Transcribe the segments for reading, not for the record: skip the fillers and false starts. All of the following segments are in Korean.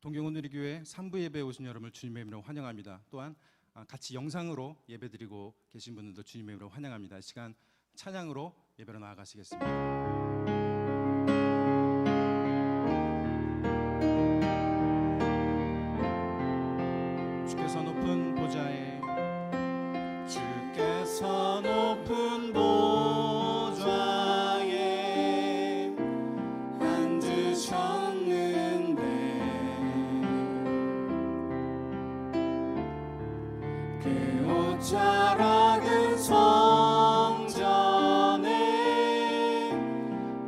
동경오누리교회 3부 예배에 오신 여러분을 주님의 이름으로 환영합니다. 또한 같이 영상으로 예배드리고 계신 분들도 주님의 이름으로 환영합니다. 이 시간 찬양으로 예배로 나아가시겠습니다. 주께서 높은 보좌에 주께서 높은 보좌에 앉으셨는데 그 옷자 작은 성전에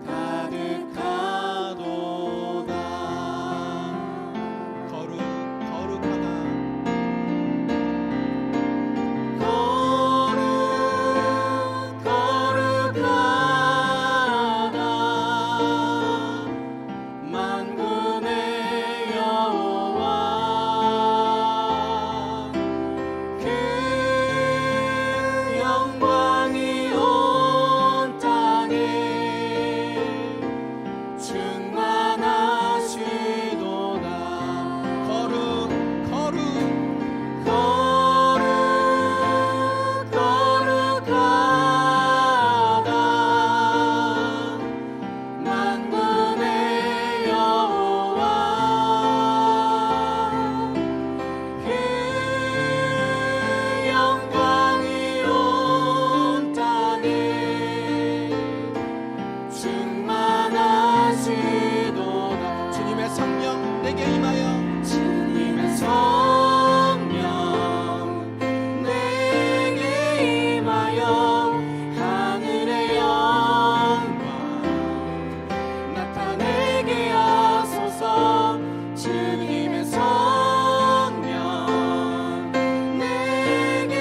가득하도다. 거룩하다. 만군의 여호와 그 영광이 온 땅에 충만하시도다. 거룩하다. 만군의 여호와 그 영광이 온 땅에 충만하시도다. 주님의 성령 내게 임하여 주님의 성령 내게 임하여 하늘의 영광 나타내게 하소서. 주님의 성령 내게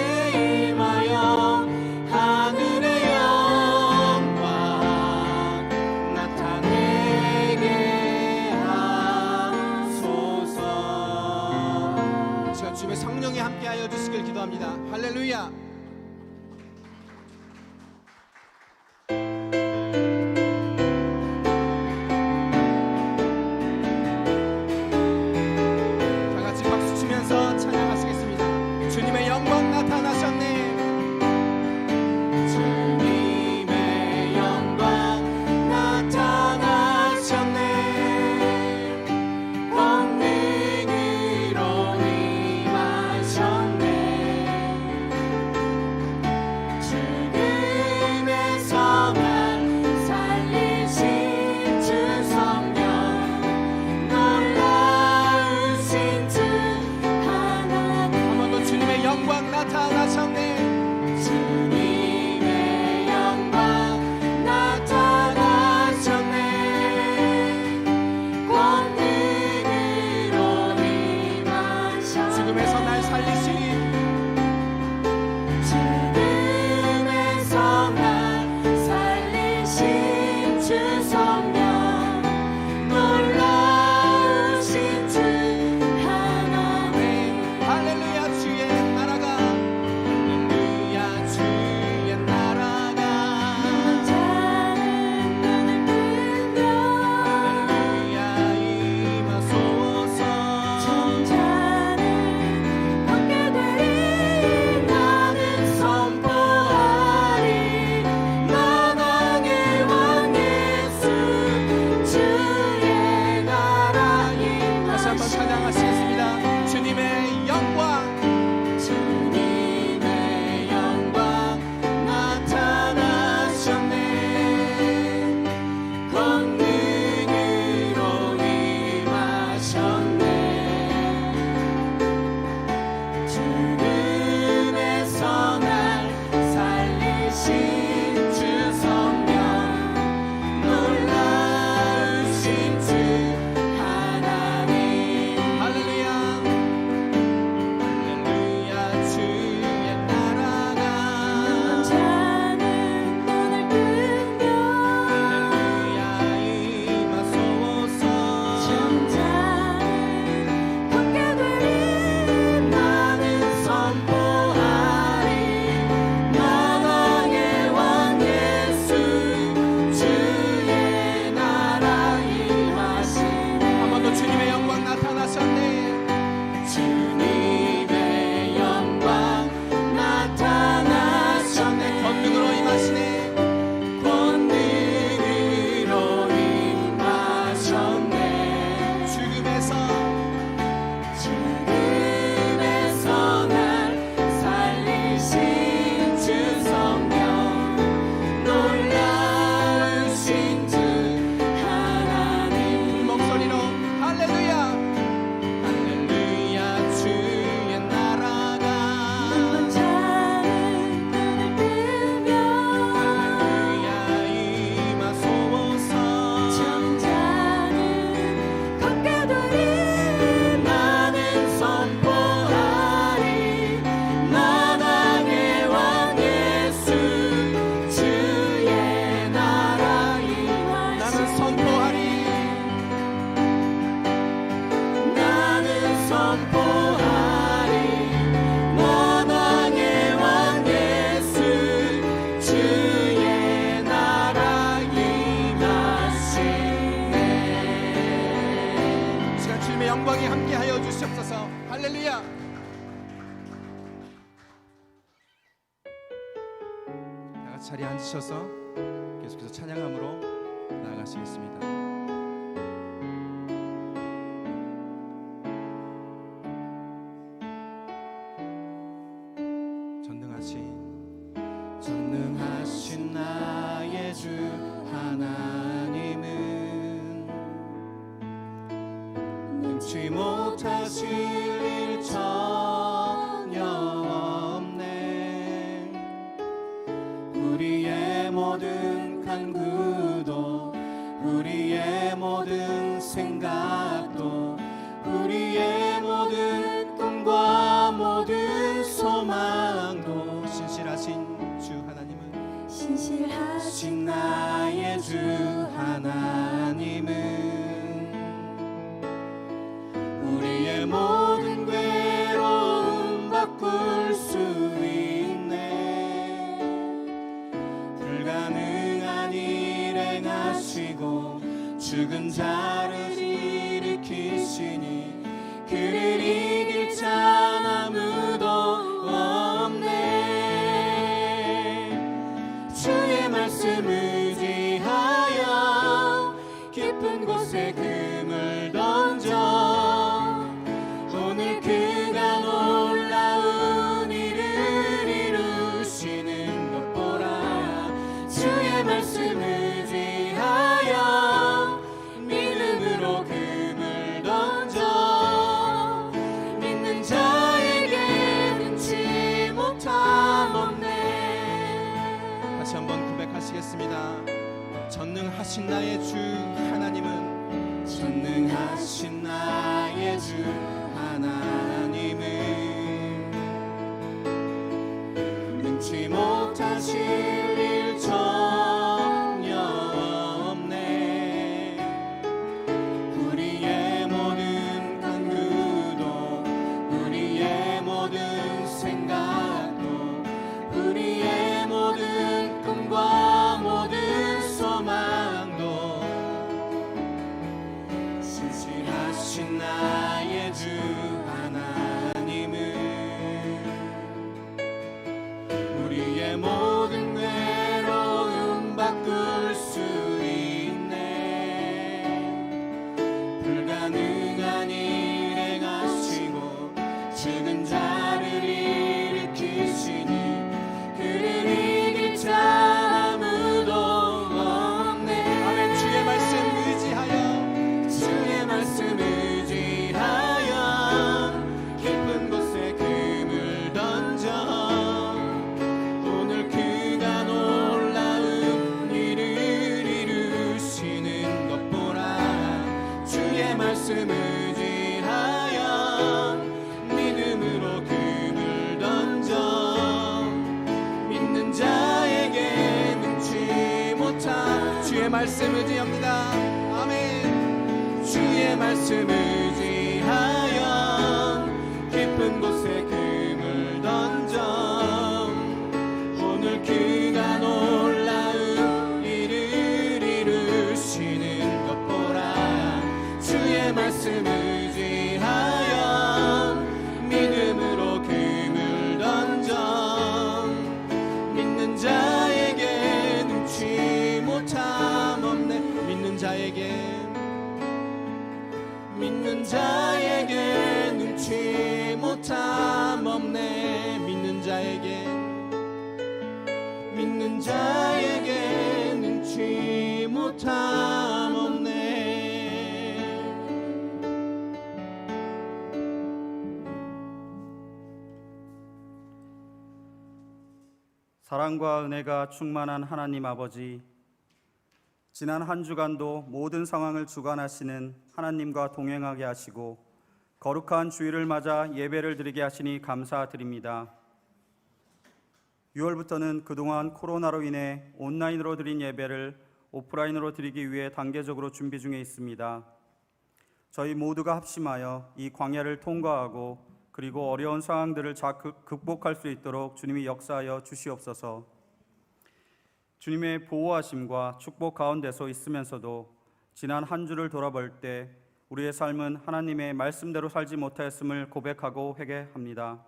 임하여 하늘의 영광 나타내게 하소서. 제가 주님의 성령이 함께하여 주시길 기도합니다. 할렐루야. 다 같이 박수 치면서 찬양하시겠습니다. 주님의 영광 나타나셨네. 주님의 영광 나타나셨네. 권능으로 임하셨네. 죽음의 성을 살리신 주 성령 놀라우신 주 하나님. 한 번 더 주님의 영광 나타나셨네. 주님의 영광 나타나셨네. 권능으로 임하셨네. 죽음에서 날 살리시니 죽음에서 날 살리신 주 성령 놀라우신 주 하나님. 할렐루야. 주의 나라가 같이 자리에 앉으셔서 계속해서 찬양함으로 나아가시겠습니다. 전능하신 나의 주 하나님은 능치 못하실 일 전혀 없네. 우리의 모든 간구도 우리의 모든 생각도 우리의 모든 꿈과 모든 소망도 신실하신 나의 주 하나님은 우리의 모든 괴로움 바꿀 수 있네. 불가능한 일 행하시고 죽은 자를 일으키시니 그를 이길 자 아무도 없네. 주의 말씀 의지하여 깊은 곳에 금을 던져 오늘 그가 놀라운 일을 이루시는 것 보라. 주의 말씀 의지하여 믿음으로 금을 던져 믿는 자에게 능치 못함 없네. 다시 한번 고백하시겠습니다. 전능하신 나의 주 하나님은 전능하신 나의 주 하나님은 능치 못하실 일 전혀 없네. 우리의 모든 간구도 우리의 모든 생각도 우리의 모든 꿈과 모든 소망도 신실하신 나의 주 하나님은 우리의 모든 괴로움 바꿀 수 있네. 불가능한 일 행하시고 죽은 자를 일으키시니 그를 이길 자 아무도 없네. 아멘. 주의 말씀 의지하여 주의 말씀 의지하여 깊은 곳에 금을 던져 오늘 그가 놀라운 일을 이루시는 것 보라. 주의 말씀 의지하여 믿음으로 금을 던져 믿는 자에게 능치 못한 주의 말씀 의지합니다. 아멘. 주의 말씀 의지하여 깊은 곳에 금을 던져 오늘 그가 놀라운 일을 이루시는 것 보라. 주의 말씀 의지하여 믿음으로 금을 던져 믿는 자에게 능치 못함 없네. 믿는 자에게 능치 못함 없네. 믿는 자에게 능치 못함 없네. 사랑과 은혜가 충만한 하나님 아버지, 지난 한 주간도 모든 상황을 주관하시는 하나님과 동행하게 하시고 거룩한 주일을 맞아 예배를 드리게 하시니 감사드립니다. 6월부터는 그동안 코로나로 인해 온라인으로 드린 예배를 오프라인으로 드리기 위해 단계적으로 준비 중에 있습니다. 저희 모두가 합심하여 이 광야를 통과하고 그리고 어려운 상황들을 극복할 수 있도록 주님이 역사하여 주시옵소서. 주님의 보호하심과 축복 가운데서 있으면서도 지난 한 주를 돌아볼 때 우리의 삶은 하나님의 말씀대로 살지 못하였음을 고백하고 회개합니다.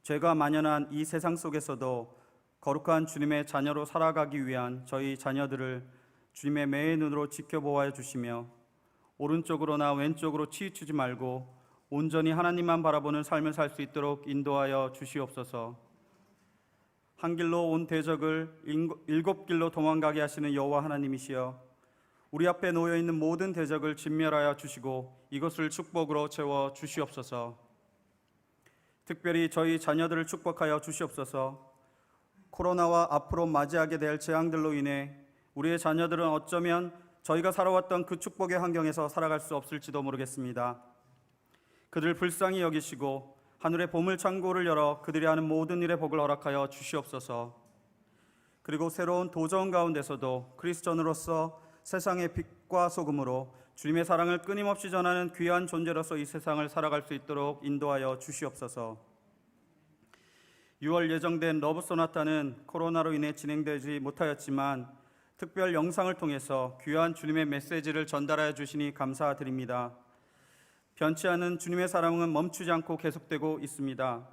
죄가 만연한 이 세상 속에서도 거룩한 주님의 자녀로 살아가기 위한 저희 자녀들을 주님의 매의 눈으로 지켜보아 주시며 오른쪽으로나 왼쪽으로 치우치지 말고 온전히 하나님만 바라보는 삶을 살 수 있도록 인도하여 주시옵소서. 한 길로 온 대적을 7길로 도망가게 하시는 여호와 하나님이시여, 우리 앞에 놓여 있는 모든 대적을 진멸하여 주시고 이것을 축복으로 채워 주시옵소서. 특별히 저희 자녀들을 축복하여 주시옵소서. 코로나와 앞으로 맞이하게 될 재앙들로 인해 우리의 자녀들은 어쩌면 저희가 살아왔던 그 축복의 환경에서 살아갈 수 없을지도 모르겠습니다. 그들을 불쌍히 여기시고 하늘의 보물 창고를 열어 그들이 하는 모든 일의 복을 허락하여 주시옵소서. 그리고 새로운 도전 가운데서도 그리스천으로서 세상의 빛과 소금으로 주님의 사랑을 끊임없이 전하는 귀한 존재로서 이 세상을 살아갈 수 있도록 인도하여 주시옵소서. 6월 예정된 러브 소나타는 코로나로 인해 진행되지 못하였지만 특별 영상을 통해서 귀한 주님의 메시지를 전달하여 주시니 감사드립니다. 변치 않은 주님의 사랑은 멈추지 않고 계속되고 있습니다.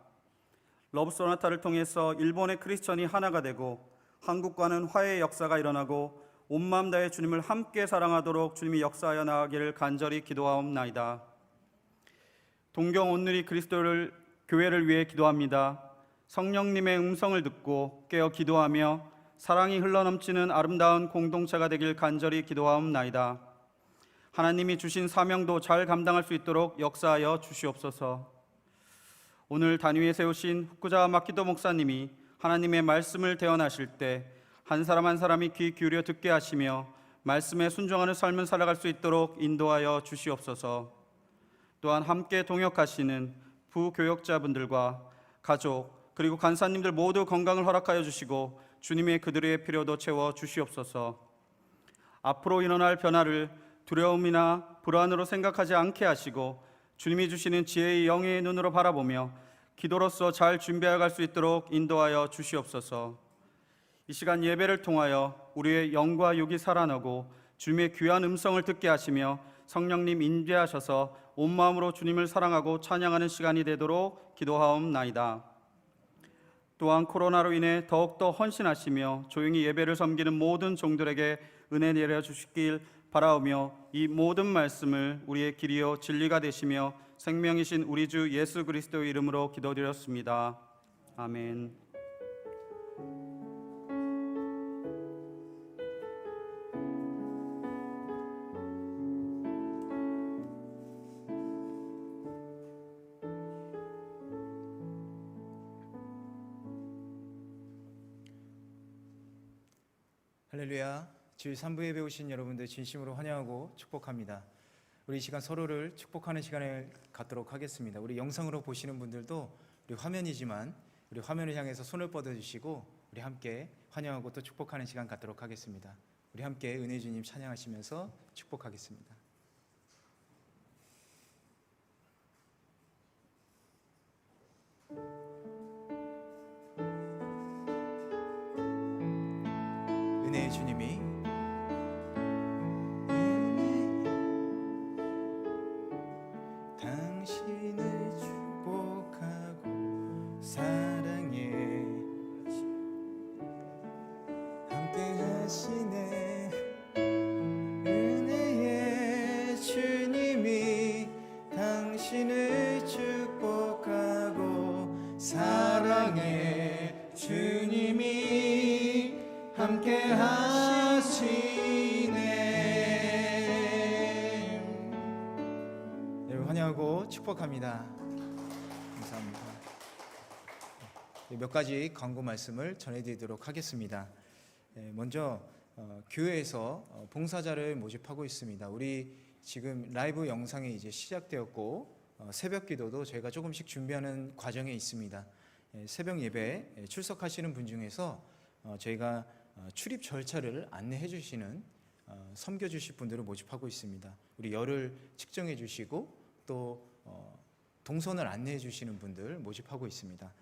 러브 소나타를 통해서 일본의 크리스천이 하나가 되고 한국과는 화해의 역사가 일어나고 온 마음 다해 주님을 함께 사랑하도록 주님이 역사하여 나가기를 간절히 기도하옵나이다. 동경 온누리 그리스도를 교회를 위해 기도합니다. 성령님의 음성을 듣고 깨어 기도하며 사랑이 흘러넘치는 아름다운 공동체가 되길 간절히 기도하옵나이다. 하나님이 주신 사명도 잘 감당할 수 있도록 역사하여 주시옵소서. 오늘 단위에 세우신 후쿠자 마키도 목사님이 하나님의 말씀을 대언하실 때 한 사람 한 사람이 귀 기울여 듣게 하시며 말씀에 순종하는 삶을 살아갈 수 있도록 인도하여 주시옵소서. 또한 함께 동역하시는 부교역자분들과 가족 그리고 간사님들 모두 건강을 허락하여 주시고 주님의 그들의 필요도 채워 주시옵소서. 앞으로 일어날 변화를 두려움이나 불안으로 생각하지 않게 하시고 주님이 주시는 지혜의 영의 눈으로 바라보며 기도로서 잘 준비해 갈 수 있도록 인도하여 주시옵소서. 이 시간 예배를 통하여 우리의 영과 육이 살아나고 주님의 귀한 음성을 듣게 하시며 성령님 인도하셔서 온 마음으로 주님을 사랑하고 찬양하는 시간이 되도록 기도하옵나이다. 또한 코로나로 인해 더욱더 헌신하시며 조용히 예배를 섬기는 모든 종들에게 은혜 내려주시길 바라오며 이 모든 말씀을 우리의 길이요 진리가 되시며 생명이신 우리 주 예수 그리스도의 이름으로 기도드렸습니다. 아멘. 할렐루야. 주일 3부 예배 오신 여러분들 진심으로 환영하고 축복합니다. 우리 이 시간 서로를 축복하는 시간을 갖도록 하겠습니다. 우리 영상으로 보시는 분들도 우리 화면이지만 우리 화면을 향해서 손을 뻗어주시고 우리 함께 환영하고 또 축복하는 시간 갖도록 하겠습니다. 우리 함께 은혜 주님 찬양하시면서 축복하겠습니다. 은혜의 주님이 당신을 축복하고 사랑해 함께 하시네. 은혜의 주님이 당신을 축복하고 사랑해 주님이 함께 하시네. 여러분 환영하고 축복합니다. 감사합니다. 몇 가지 광고 말씀을 전해드리도록 하겠습니다. 먼저 교회에서 봉사자를 모집하고 있습니다. 우리 지금 라이브 영상이 이제 시작되었고 새벽 기도도 저희가 조금씩 준비하는 과정에 있습니다. 새벽 예배에 출석하시는 분 중에서 저희가 출입 절차를 안내해 주시는 섬겨 주실 분들을 모집하고 있습니다. 우리 열을 측정해 주시고 또 동선을 안내해 주시는 분들 모집하고 있습니다.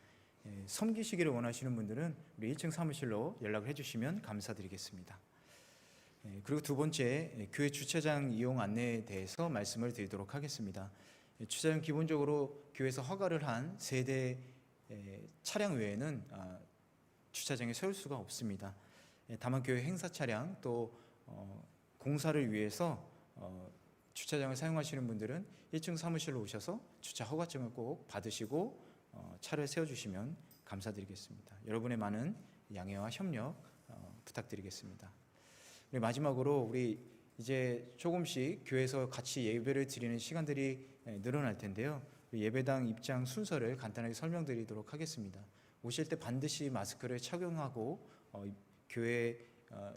섬기시기를 원하시는 분들은 우리 1층 사무실로 연락을 해 주시면 감사드리겠습니다. 그리고 두 번째, 교회 주차장 이용 안내에 대해서 말씀을 드리도록 하겠습니다. 주차장 기본적으로 교회에서 허가를 한 세대 차량 외에는 주차장에 세울 수가 없습니다. 다만 교회 행사 차량 또 공사를 위해서 주차장을 사용하시는 분들은 1층 사무실로 오셔서 주차 허가증을 꼭 받으시고 차를 세워주시면 감사드리겠습니다. 여러분의 많은 양해와 협력 부탁드리겠습니다. 마지막으로 우리 이제 조금씩 교회에서 같이 예배를 드리는 시간들이 늘어날 텐데요. 예배당 입장 순서를 간단하게 설명드리도록 하겠습니다. 오실 때 반드시 마스크를 착용하고 교회에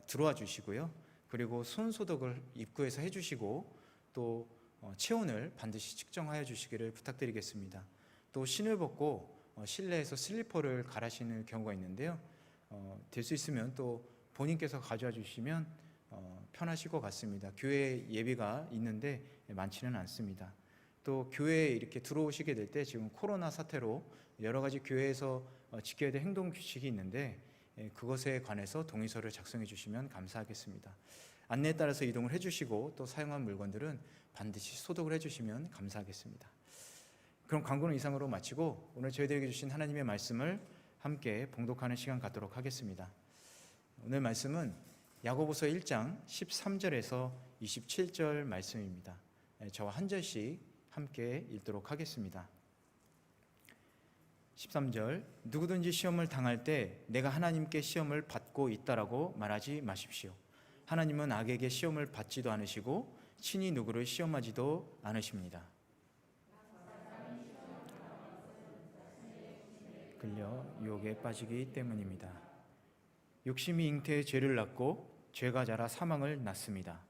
들어와 주시고요. 그리고 손 소독을 입구에서 해주시고 또 체온을 반드시 측정하여 주시기를 부탁드리겠습니다. 또 신을 벗고 실내에서 슬리퍼를 갈아 신을 경우가 있는데요. 될 수 있으면 또 본인께서 가져와 주시면 편하실 것 같습니다. 교회 예배가 있는데 많지는 않습니다. 또 교회에 이렇게 들어오시게 될 때 지금 코로나 사태로 여러 가지 교회에서 지켜야 될 행동 규칙이 있는데 그것에 관해서 동의서를 작성해 주시면 감사하겠습니다. 안내에 따라서 이동을 해주시고 또 사용한 물건들은 반드시 소독을 해주시면 감사하겠습니다. 그럼 광고는 이상으로 마치고 오늘 저희들에게 주신 하나님의 말씀을 함께 봉독하는 시간 갖도록 하겠습니다. 오늘 말씀은 야고보서 1장 13절에서 27절 말씀입니다. 저와 한 절씩 함께 읽도록 하겠습니다. 13절, 누구든지 시험을 당할 때 내가 하나님께 시험을 받고 있다라고 말하지 마십시오. 하나님은 악에게 시험을 받지도 않으시고 친히 누구를 시험하지도 않으십니다. 끌려 유혹에 빠지기 때문입니다. 욕심이 잉태의 죄를 낳고 죄가 자라 사망을 낳습니다.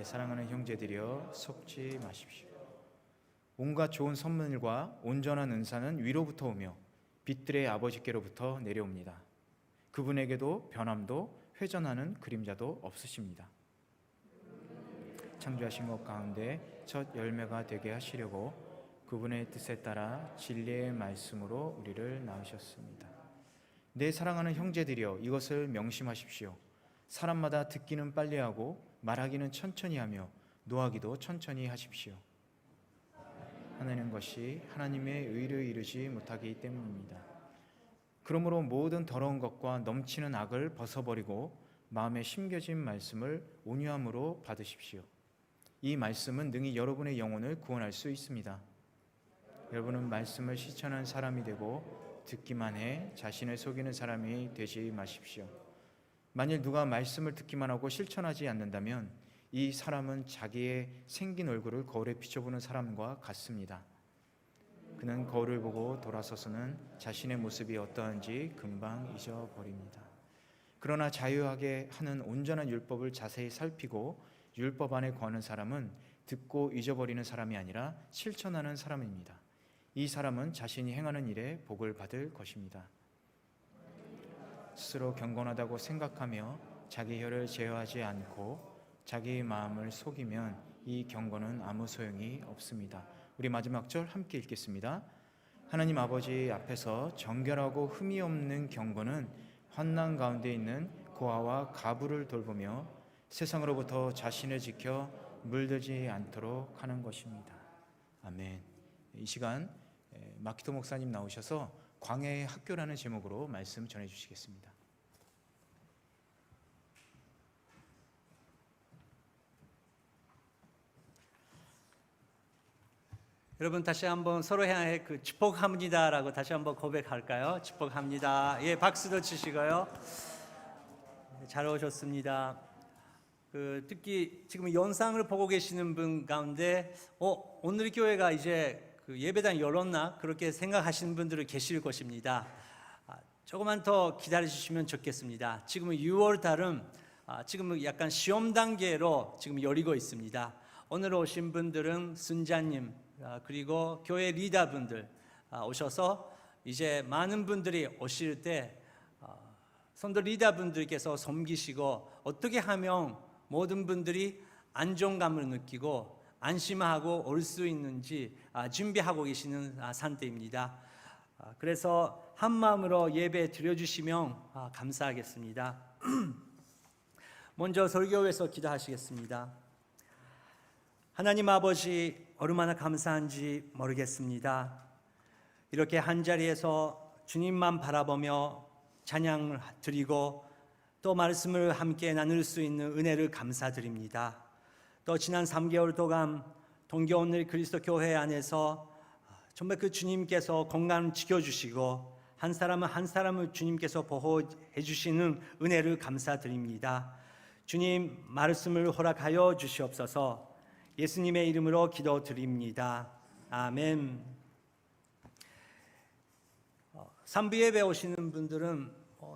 사랑하는 형제들이여 속지 마십시오. 온갖 좋은 선물과 온전한 은사는 위로부터 오며 빛들의 아버지께로부터 내려옵니다. 그분에게도 변함도 회전하는 그림자도 없으십니다. 창조하신 것 가운데 첫 열매가 되게 하시려고 그분의 뜻에 따라 진리의 말씀으로 우리를 낳으셨습니다. 내 사랑하는 형제들이여 이것을 명심하십시오. 사람마다 듣기는 빨리 하고 말하기는 천천히 하며 노하기도 천천히 하십시오. 하나님 것이 하나님의 의를 이루지 못하기 때문입니다. 그러므로 모든 더러운 것과 넘치는 악을 벗어버리고 마음에 심겨진 말씀을 온유함으로 받으십시오. 이 말씀은 능히 여러분의 영혼을 구원할 수 있습니다. 여러분은 말씀을 실천하는 사람이 되고 듣기만 해 자신을 속이는 사람이 되지 마십시오. 만일 누가 말씀을 듣기만 하고 실천하지 않는다면 이 사람은 자기의 생긴 얼굴을 거울에 비춰보는 사람과 같습니다. 그는 거울을 보고 돌아서서는 자신의 모습이 어떠한지 금방 잊어버립니다. 그러나 자유하게 하는 온전한 율법을 자세히 살피고 율법 안에 거하는 사람은 듣고 잊어버리는 사람이 아니라 실천하는 사람입니다. 이 사람은 자신이 행하는 일에 복을 받을 것입니다. 스스로 경건하다고 생각하며 자기 혀를 제어하지 않고 자기 마음을 속이면 이 경건은 아무 소용이 없습니다. 우리 마지막 절 함께 읽겠습니다. 하나님 아버지 앞에서 정결하고 흠이 없는 경건은 환난 가운데 있는 고아와 가부를 돌보며 세상으로부터 자신을 지켜 물들지 않도록 하는 것입니다. 아멘. 이 시간 마키토 목사님 나오셔서 광야의 학교라는 제목으로 말씀 전해주시겠습니다. 여러분 다시 한번 서로 향해 축복합니다라고 다시 한번 고백할까요? 축복합니다. 예, 박수도 치시고요. 잘 오셨습니다. 특히 지금 영상을 보고 계시는 분 가운데 오늘 교회가 이제 예배당 열었나 그렇게 생각하시는 분들이 계실 것입니다. 조금만 더 기다려 주시면 좋겠습니다. 지금은 6월 달은 지금은 약간 시험 단계로 지금 열리고 있습니다. 오늘 오신 분들은 순자님 그리고 교회 리더분들 오셔서 이제 많은 분들이 오실 때 선도 리더분들께서 섬기시고 어떻게 하면 모든 분들이 안정감을 느끼고 안심하고 올 수 있는지 준비하고 계시는 상태입니다. 그래서 한 마음으로 예배 드려주시면 감사하겠습니다. 먼저 설교에서 기도하시겠습니다. 하나님 아버지 얼마나 감사한지 모르겠습니다. 이렇게 한자리에서 주님만 바라보며 찬양을 드리고 또 말씀을 함께 나눌 수 있는 은혜를 감사드립니다. 또 지난 3개월 동안 동교오늘 그리스도 교회 안에서 정말 그 주님께서 건강을 지켜주시고 한 사람은 한 사람을 주님께서 보호해 주시는 은혜를 감사드립니다. 주님 말씀을 허락하여 주시옵소서. 예수님의 이름으로 기도드립니다. 아멘. 3부 예배 오시는 분들은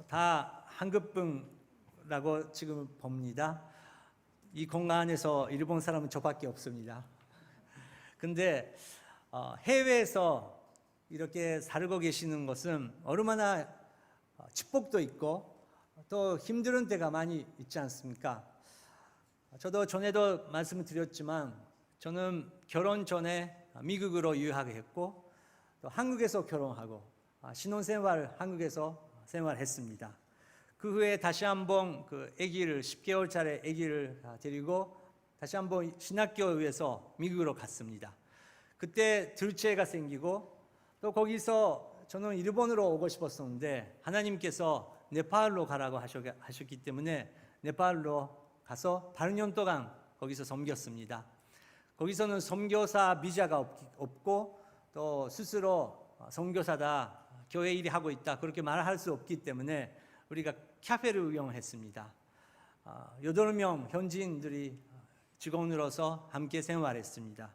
다 한국분라고 지금 봅니다. 이 공간 안에서 일본 사람은 저밖에 없습니다. 근데 해외에서 이렇게 살고 계시는 것은 얼마나 축복도 있고 또 힘든 때가 많이 있지 않습니까? 저도 전에도 말씀을 드렸지만 저는 결혼 전에 미국으로 유학했고 또 한국에서 결혼하고 신혼생활 한국에서 생활했습니다. 그 후에 다시 한번 그 아기를 10개월짜리 아기를 데리고 다시 한번 신학교에서 미국으로 갔습니다. 그때 둘째가 생기고 또 거기서 저는 일본으로 오고 싶었었는데 하나님께서 네팔로 가라고 하셨기 때문에 네팔로 가서 8년 동안 거기서 섬겼습니다. 거기서는 선교사 비자가 없고 또 스스로 선교사다, 교회 일이 하고 있다 그렇게 말할 수 없기 때문에 우리가 카페를 운영했습니다. 8명 현지인들이 직원으로서 함께 생활했습니다.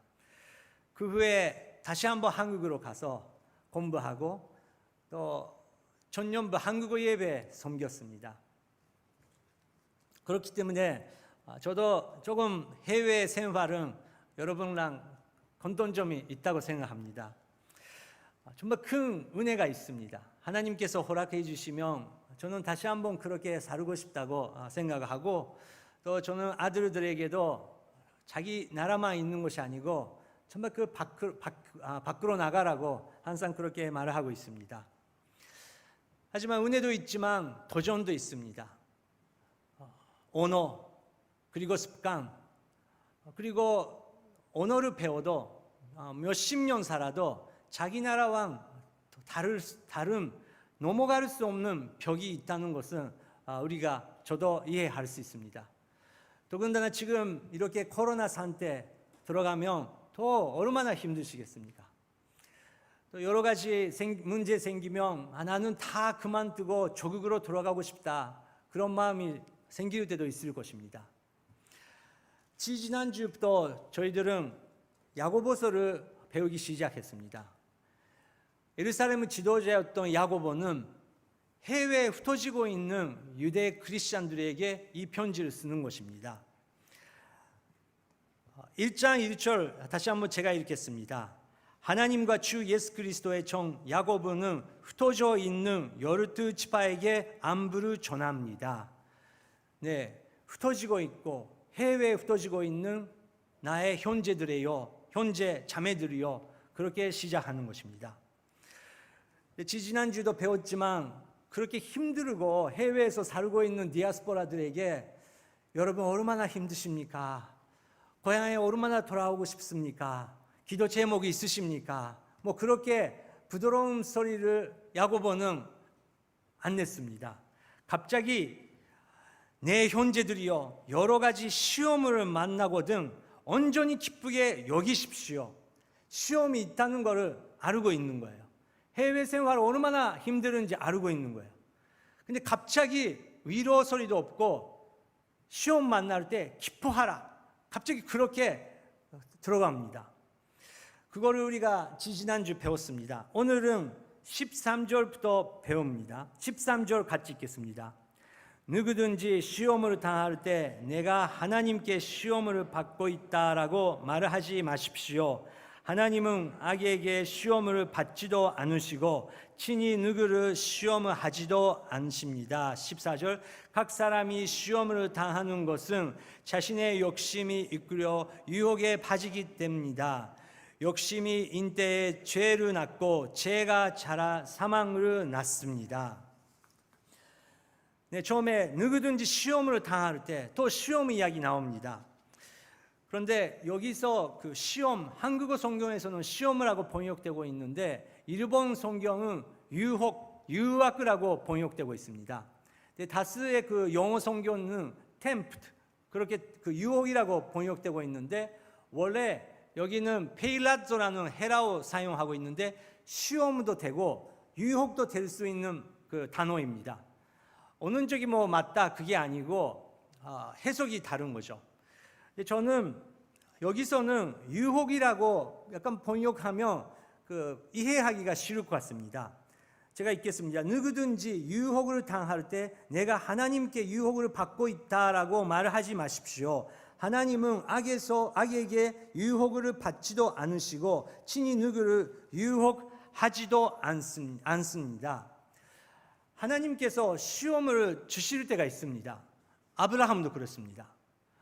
그 후에 다시 한번 한국으로 가서 공부하고 또 전년부 한국어 예배 섬겼습니다. 그렇기 때문에 저도 조금 해외 생활은 여러분랑 공통점이 있다고 생각합니다. 정말 큰 은혜가 있습니다. 하나님께서 허락해 주시면 저는 다시 한번 그렇게 살고 싶다고 생각하고 또 저는 아들들에게도 자기 나라만 있는 것이 아니고 정말 그 밖으로 나가라고 항상 그렇게 말을 하고 있습니다. 하지만 은혜도 있지만 도전도 있습니다. 언어 그리고 습관 그리고 언어를 배워도 몇십 년 살아도 자기 나라와 다른 넘어갈 수 없는 벽이 있다는 것은 우리가 저도 이해할 수 있습니다. 더군다나 지금 이렇게 코로나 상태 들어가면 더 얼마나 힘드시겠습니까? 또 여러 가지 문제 생기면 나는 다 그만두고 조국으로 돌아가고 싶다 그런 마음이 생길 때도 있을 것입니다. 지난주부터 저희들은 야고보서를 배우기 시작했습니다. 예루살렘의 지도자였던 야고보는 해외에 흩어지고 있는 유대 크리스찬들에게 이 편지를 쓰는 것입니다. 1장 1절 다시 한번 제가 읽겠습니다. 하나님과 주 예수 그리스도의 종 야고보는 흩어져 있는 12지파에게 안부를 전합니다. 네, 흩어지고 있고 해외에 흩어지고 있는 나의 형제들이요, 형제 자매들이요 그렇게 시작하는 것입니다. 지난주도 배웠지만 그렇게 힘들고 해외에서 살고 있는 디아스포라들에게 여러분 얼마나 힘드십니까? 고향에 얼마나 돌아오고 싶습니까? 기도 제목이 있으십니까? 뭐 그렇게 부드러운 소리를 야고보는 안 냈습니다. 갑자기 내 형제들이여 여러 가지 시험을 만나거든 온전히 기쁘게 여기십시오. 시험이 있다는 것을 알고 있는 거예요. 해외 생활 얼마나 힘든지 알고 있는 거예요. 근데 갑자기 위로 소리도 없고 시험 만날 때 기뻐하라. 갑자기 그렇게 들어갑니다. 그거를 우리가 지난주 배웠습니다. 오늘은 13절부터 배웁니다. 13절 같이 읽겠습니다. 누구든지 시험을 당할 때 내가 하나님께 시험을 받고 있다라고 말을 하지 마십시오. 하나님은 악에게 시험을 받지도 않으시고 친히 누구를 시험을 하지도 않으십니다. 14절 각 사람이 시험을 당하는 것은 자신의 욕심이 이끌려 유혹에 빠지기 때문이다. 욕심이 인때에 죄를 낳고 죄가 자라 사망을 낳습니다. 네, 처음에 누구든지 시험을 당할 때 또 시험 이야기 나옵니다. 그런데 여기서 그 시험, 한국어 성경에서는 시험이라고 번역되고 있는데 일본 성경은 유혹 유혹이라고 번역되고 있습니다. 다스의 그 영어 성경은 tempt, 그렇게 그 유혹이라고 번역되고 있는데, 원래 여기는 페일라조라는 헤라어 사용하고 있는데 시험도 되고 유혹도 될 수 있는 그 단어입니다. 어느 쪽이 뭐 맞다 그게 아니고 해석이 다른 거죠. 저는 여기서는 유혹이라고 약간 번역하면 그 이해하기가 쉬울 것 같습니다. 제가 읽겠습니다. 누구든지 유혹을 당할 때 내가 하나님께 유혹을 받고 있다라고 말하지 마십시오. 하나님은 악에게 유혹을 받지도 않으시고 친히 누구를 유혹하지도 않습니다. 하나님께서 시험을 주실 때가 있습니다. 아브라함도 그렇습니다.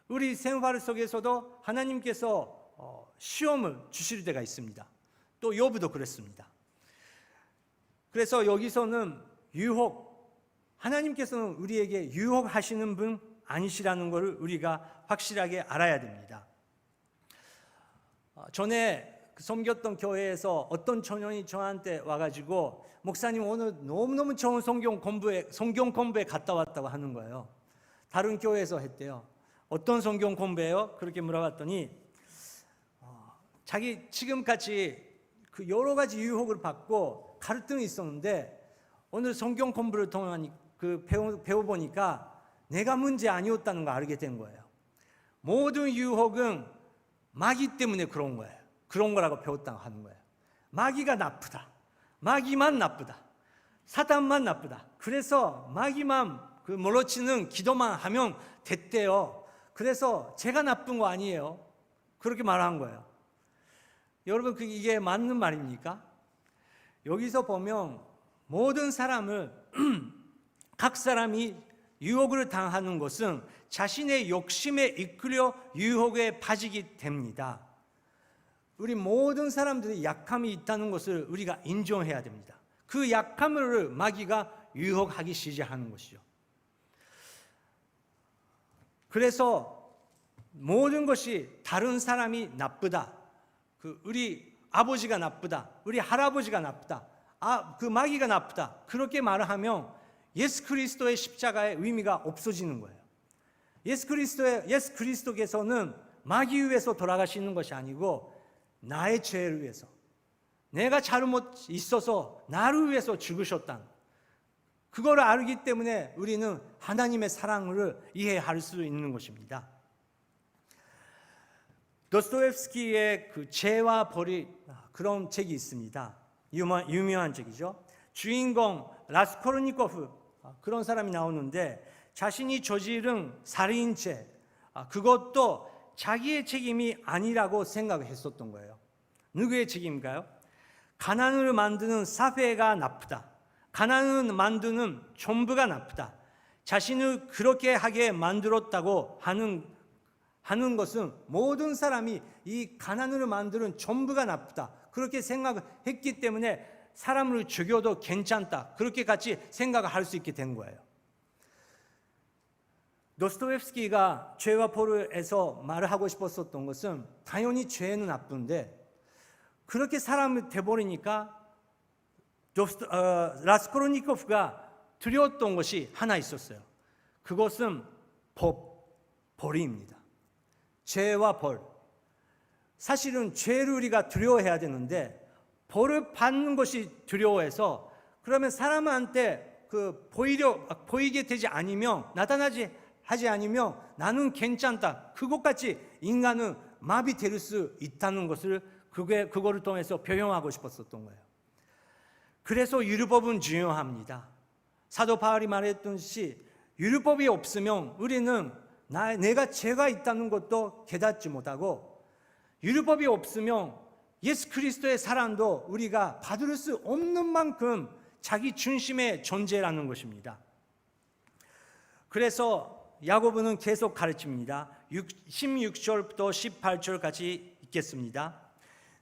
우리 생활 속에서도 하나님께서 시험을 주실 때가 있습니다. 또 욥도 그랬습니다. 그래서 여기서는 유혹, 하나님께서는 우리에게 유혹하시는 분 아니시라는 것을 우리가 확실하게 알아야 됩니다. 전에 섬겼던 교회에서 어떤 청년이 저한테 와가지고 목사님 오늘 너무너무 좋은 성경 공부에 갔다 왔다고 하는 거예요. 다른 교회에서 했대요. 어떤 성경 공부예요? 그렇게 물어봤더니 자기 지금까지 그 여러 가지 유혹을 받고 갈등이 있었는데 오늘 성경 공부를 통한 그 배워보니까 내가 문제 아니었다는 걸 알게 된 거예요. 모든 유혹은 마귀 때문에 그런 거예요. 그런 거라고 배웠다고 하는 거예요. 마귀가 나쁘다. 마귀만 나쁘다. 사단만 나쁘다. 그래서 마귀만 그 몰아치는 기도만 하면 됐대요. 그래서 제가 나쁜 거 아니에요. 그렇게 말한 거예요. 여러분, 이게 맞는 말입니까? 여기서 보면 모든 사람을 각 사람이 유혹을 당하는 것은 자신의 욕심에 이끌려 유혹에 빠지게 됩니다. 우리 모든 사람들이 약함이 있다는 것을 우리가 인정해야 됩니다. 그 약함을 마귀가 유혹하기 시작하는 것이죠. 그래서 모든 것이 다른 사람이 나쁘다. 우리 아버지가 나쁘다. 우리 할아버지가 나쁘다. 그 마귀가 나쁘다. 그렇게 말을 하면 예수 그리스도의 십자가의 의미가 없어지는 거예요. 예수 그리스도께서는 마귀 위해서 돌아가시는 것이 아니고 나의 죄를 위해서, 내가 잘못 있어서 나를 위해서 죽으셨다는, 그거를 알기 때문에 우리는 하나님의 사랑을 이해할 수 있는 것입니다. 도스토옙스키의 그 죄와 벌이 그런 책이 있습니다. 유명한 책이죠. 주인공 라스콜니코프, 그런 사람이 나오는데 자신이 저지른 살인죄, 그것도 자기의 책임이 아니라고 생각했었던 거예요. 누구의 책임인가요? 가난을 만드는 사회가 나쁘다. 가난을 만드는 정부가 나쁘다. 자신을 그렇게 하게 만들었다고 하는 것은 모든 사람이 이 가난을 만드는 정부가 나쁘다. 그렇게 생각했기 때문에 사람을 죽여도 괜찮다. 그렇게 같이 생각할 수 있게 된 거예요. 도스토옙스키가 죄와 벌에서 말을 하고 싶었던 것은 당연히 죄는 나쁜데 그렇게 사람이 돼버리니까 라스콜니코프가 두려웠던 것이 하나 있었어요. 그것은 벌입니다. 죄와 벌. 사실은 죄를 우리가 두려워해야 되는데 벌을 받는 것이 두려워해서, 그러면 사람한테 보이게 되지 않으면, 하지 않으면 나는 괜찮다. 그것같이 인간은 마비될 수 있다는 것을 그거를 통해서 표현하고 싶었던 거예요. 그래서 율법은 중요합니다. 사도 바울이 말했듯이 율법이 없으면 우리는 내가 죄가 있다는 것도 깨닫지 못하고, 율법이 없으면 예수 그리스도의 사랑도 우리가 받을 수 없는 만큼 자기 중심의 존재라는 것입니다. 그래서 야고보는 계속 가르칩니다. 16절부터 18절까지 읽겠습니다.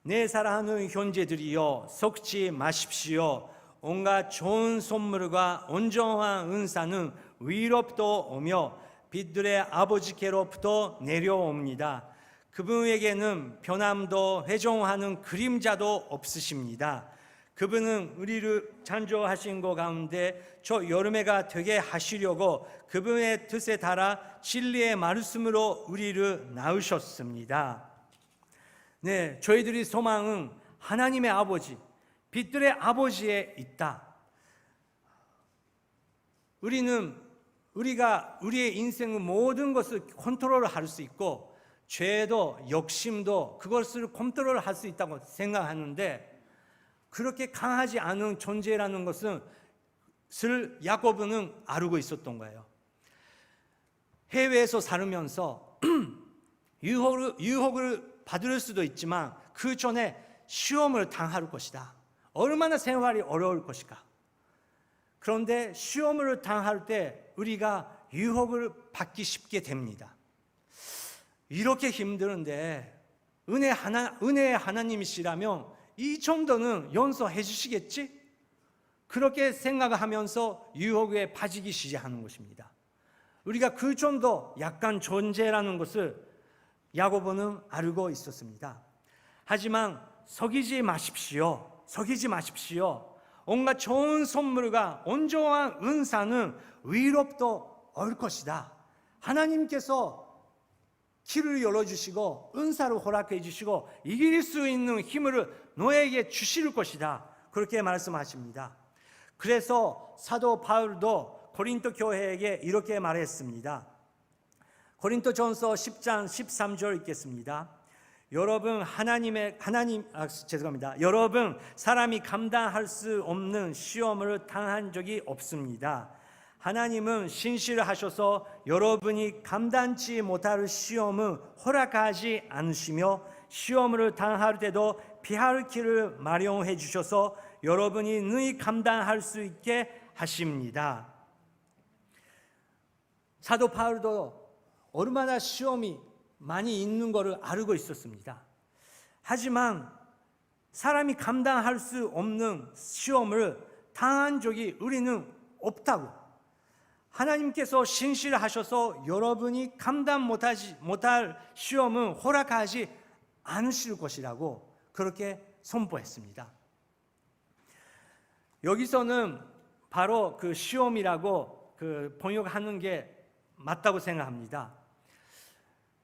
내 사랑하는 형제들이여, 속지 마십시오. 온갖 좋은 선물과 온전한 은사는 위로부터 오며 빛들의 아버지께로부터 내려옵니다. 그분에게는 변함도 회종하는 그림자도 없으십니다. 그분은 우리를 창조하신 것 가운데 저 여름해가 되게 하시려고 그분의 뜻에 따라 진리의 말씀으로 우리를 낳으셨습니다. 네, 저희들이 소망은 하나님의 아버지, 빛들의 아버지에 있다. 우리가 우리의 인생의 모든 것을 컨트롤할 수 있고 죄도 욕심도 그것을 컨트롤할 수 있다고 생각하는데 그렇게 강하지 않은 존재라는 것을 야고보는 알고 있었던 거예요. 해외에서 살면서 유혹을 받을 수도 있지만 그 전에 시험을 당할 것이다. 얼마나 생활이 어려울 것일까. 그런데 시험을 당할 때 우리가 유혹을 받기 쉽게 됩니다. 이렇게 힘드는데 은혜의 하나님이시라면 이 정도는 용서해 주시겠지? 그렇게 생각하면서 유혹에 빠지기 시작하는 것입니다. 우리가 그 정도 약간 존재라는 것을 야고보는 알고 있었습니다. 하지만 속이지 마십시오. 온갖 좋은 선물과 온전한 은사는 위롭도 올 것이다. 하나님께서 길을 열어주시고 은사를 허락해 주시고 이길 수 있는 힘을 너에게 주실 것이다. 그렇게 말씀하십니다. 그래서 사도 바울도 고린도 교회에게 이렇게 말했습니다. 고린도전서 10장 13절 읽겠습니다. 여러분 여러분 사람이 감당할 수 없는 시험을 당한 적이 없습니다. 하나님은 신실하셔서 여러분이 감당치 못할 시험을 허락하지 않으시며 시험을 당할 때도 피할 길을 마련해 주셔서 여러분이 능히 감당할 수 있게 하십니다. 사도 바울도 얼마나 시험이 많이 있는 것을 알고 있었습니다. 하지만 사람이 감당할 수 없는 시험을 당한 적이 우리는 없다고, 하나님께서 신실하셔서 여러분이 감당 못할 시험은 허락하지 않으실 것이라고 그렇게 선포했습니다. 여기서는 바로 그 시험이라고 번역하는 게 맞다고 생각합니다.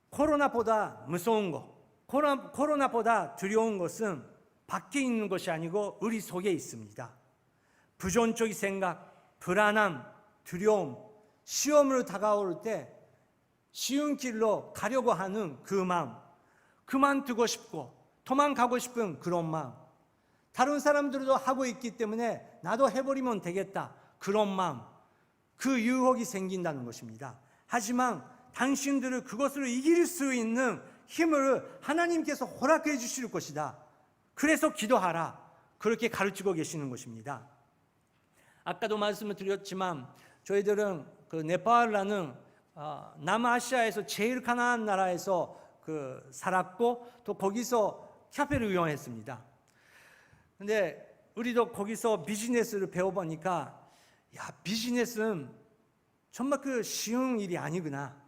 코로나보다 무서운 것, 코로나보다 두려운 것은 밖에 있는 것이 아니고 우리 속에 있습니다. 부정적인 생각, 불안함, 두려움, 시험으로 다가올 때 쉬운 길로 가려고 하는 그 마음, 그만두고 싶고 도망가고 싶은 그런 마음, 다른 사람들도 하고 있기 때문에 나도 해버리면 되겠다, 그런 마음, 그 유혹이 생긴다는 것입니다. 하지만 당신들을 그것을 이길 수 있는 힘을 하나님께서 허락해 주실 것이다. 그래서 기도하라. 그렇게 가르치고 계시는 것입니다. 아까도 말씀을 드렸지만 저희들은 그 네팔이라는 남아시아에서 제일 가난한 나라에서 살았고 또 거기서 카페를 운영했습니다. 근데 우리도 거기서 비즈니스를 배워보니까 비즈니스는 정말 쉬운 일이 아니구나.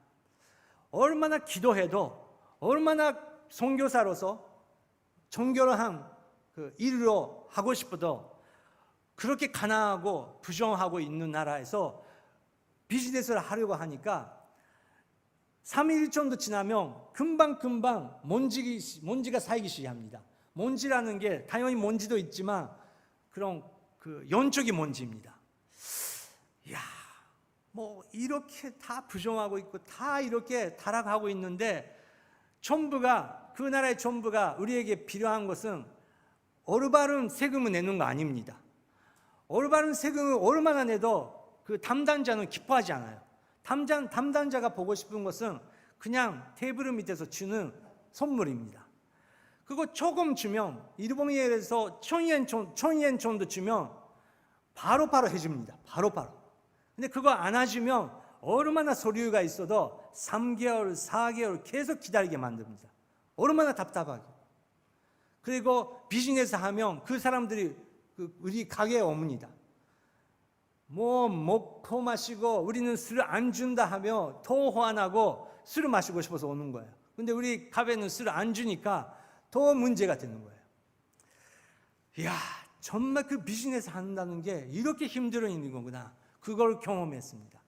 얼마나 기도해도, 얼마나 선교사로서 정결한 일로 하고 싶어도 그렇게 가난하고 부정하고 있는 나라에서 비즈니스를 하려고 하니까 3일 정도 지나면 금방 먼지가 쌓이기 시작합니다. 먼지라는 게 당연히 먼지도 있지만 그런 영적인 먼지입니다. 이렇게 다 부정하고 있고 다 이렇게 타락하고 있는데 그 나라의 정부가 우리에게 필요한 것은 올바른 세금을 내는 거 아닙니다. 올바른 세금을 얼마나 내도 그 담당자는 기뻐하지 않아요. 담당자가 보고 싶은 것은 그냥 테이블 밑에서 주는 선물입니다. 그거 조금 주면, 일본에서 1000엔 정도 주면 바로 해줍니다. 바로. 근데 그거 안 해주면 얼마나 서류가 있어도 3개월, 4개월 계속 기다리게 만듭니다. 얼마나 답답하게. 그리고 비즈니스 하면 그 사람들이 우리 가게에 옵니다. 먹고 마시고 우리는 술을 안 준다 하며 더 화나고 술을 마시고 싶어서 오는 거예요. 근데 우리 가게는 술을 안 주니까 더 문제가 되는 거예요. 정말 그 비즈니스 한다는 게 이렇게 힘들어 있는 거구나. 그걸 경험했습니다.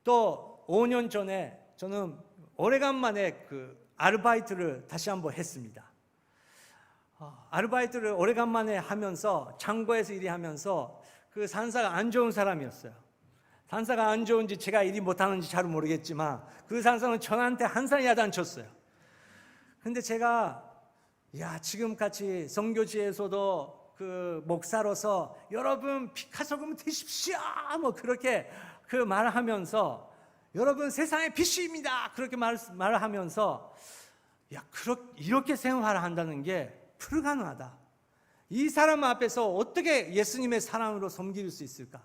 또 5년 전에 저는 오래간만에 그 아르바이트를 다시 한번 했습니다. 아르바이트를 오래간만에 하면서 창고에서 일하면서 그 산사가 안 좋은 사람이었어요. 산사가 안 좋은지 제가 일이 못하는지 잘 모르겠지만 그 산사는 저한테 항상 야단쳤어요. 근데 제가 지금같이 선교지에서도 그 목사로서 여러분 피카소금 되십시오 뭐 그렇게 그 말하면서 여러분 세상의 빛입니다 그렇게 말하면서 이렇게 생활을 한다는 게 불가능하다. 이 사람 앞에서 어떻게 예수님의 사랑으로 섬길 수 있을까?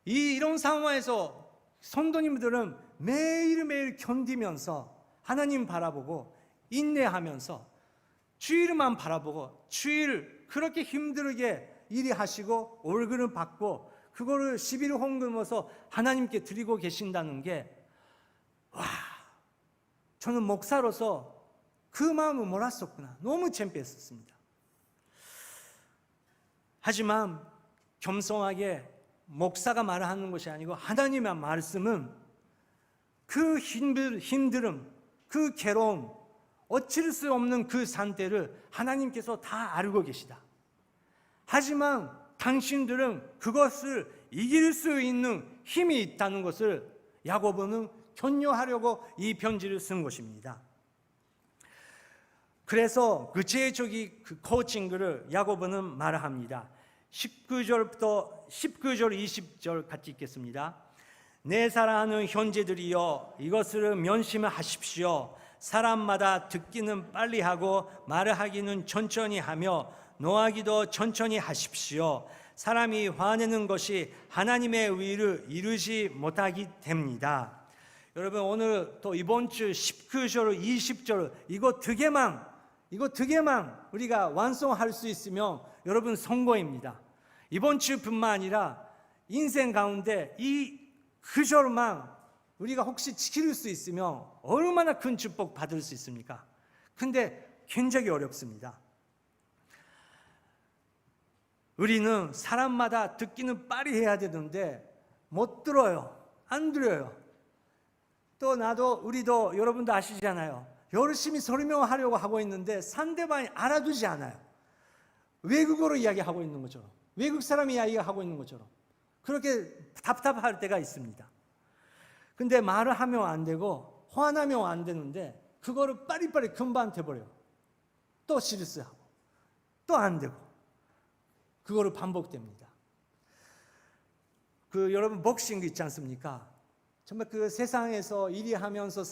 이런 상황에서 성도님들은 매일매일 견디면서 하나님 바라보고 인내하면서 주일만 바라보고 주일 그렇게 힘들게 일하시고 월급을 받고 그거를 11일 헌금해서 하나님께 드리고 계신다는 게 저는 목사로서 그 마음을 몰랐었구나. 너무 창피했었습니다. 하지만 겸손하게 목사가 말하는 것이 아니고 하나님의 말씀은 그 힘듦, 그 괴로움, 어쩔 수 없는 그 상태를 하나님께서 다 알고 계시다. 하지만 당신들은 그것을 이길 수 있는 힘이 있다는 것을 야고보는 격려하려고 이 편지를 쓴 것입니다. 그래서 구체적인 그 코칭을 야고보는 말합니다. 19절 20절 같이 읽겠습니다. 내 사랑하는 형제들이여 이것을 명심하십시오. 사람마다 듣기는 빨리 하고 말을 하기는 천천히 하며 노하기도 천천히 하십시오. 사람이 화내는 것이 하나님의 의를 이루지 못하기 때문이다. 여러분 오늘 또 이번 주 19절 20절 이거 두 개만 우리가 완성할 수 있으면 여러분 성공입니다. 이번 주뿐만 아니라 인생 가운데 이 구절만 우리가 혹시 지킬 수 있으면 얼마나 큰 축복 받을 수 있습니까? 근데 굉장히 어렵습니다. 우리는 사람마다 듣기는 빨리 해야 되는데 못 들어요. 안 들어요. 또 우리도 여러분도 아시잖아요. 열심히 설명하려고 하고 있는데 상대방이 알아두지 않아요. 외국어로 이야기하고 있는 것처럼, 외국 사람이 이야기하고 있는 것처럼 그렇게 답답할 때가 있습니다. 근데 말을 하면 안 되고 화나면 안 되는데 그거를 빨리빨리 금방 돼버려요. 또 실수하고 또 안 되고 그거를 반복됩니다. 여러분 복싱 있지 않습니까? 정말 그 세상에서 일하면서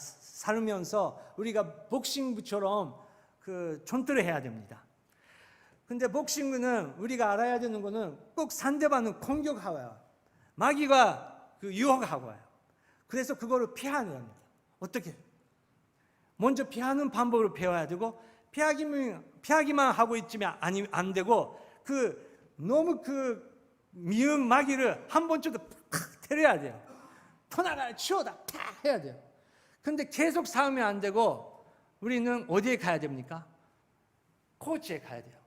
살면서 우리가 복싱부처럼 그 전투를 해야 됩니다. 근데 복싱은 우리가 알아야 되는 거는 꼭 상대방은 공격하고 와요. 마귀가 유혹하고 와요. 그래서 그거를 피하는 겁니다. 어떻게? 먼저 피하는 방법을 배워야 되고 피하기만 하고 있으면 안 되고 너무 미운 마귀를 한 번쯤 팍 때려야 돼요. 터나가 치워다 팍 해야 돼요. 근데 계속 싸우면 안 되고 우리는 어디에 가야 됩니까? 코치에 가야 돼요.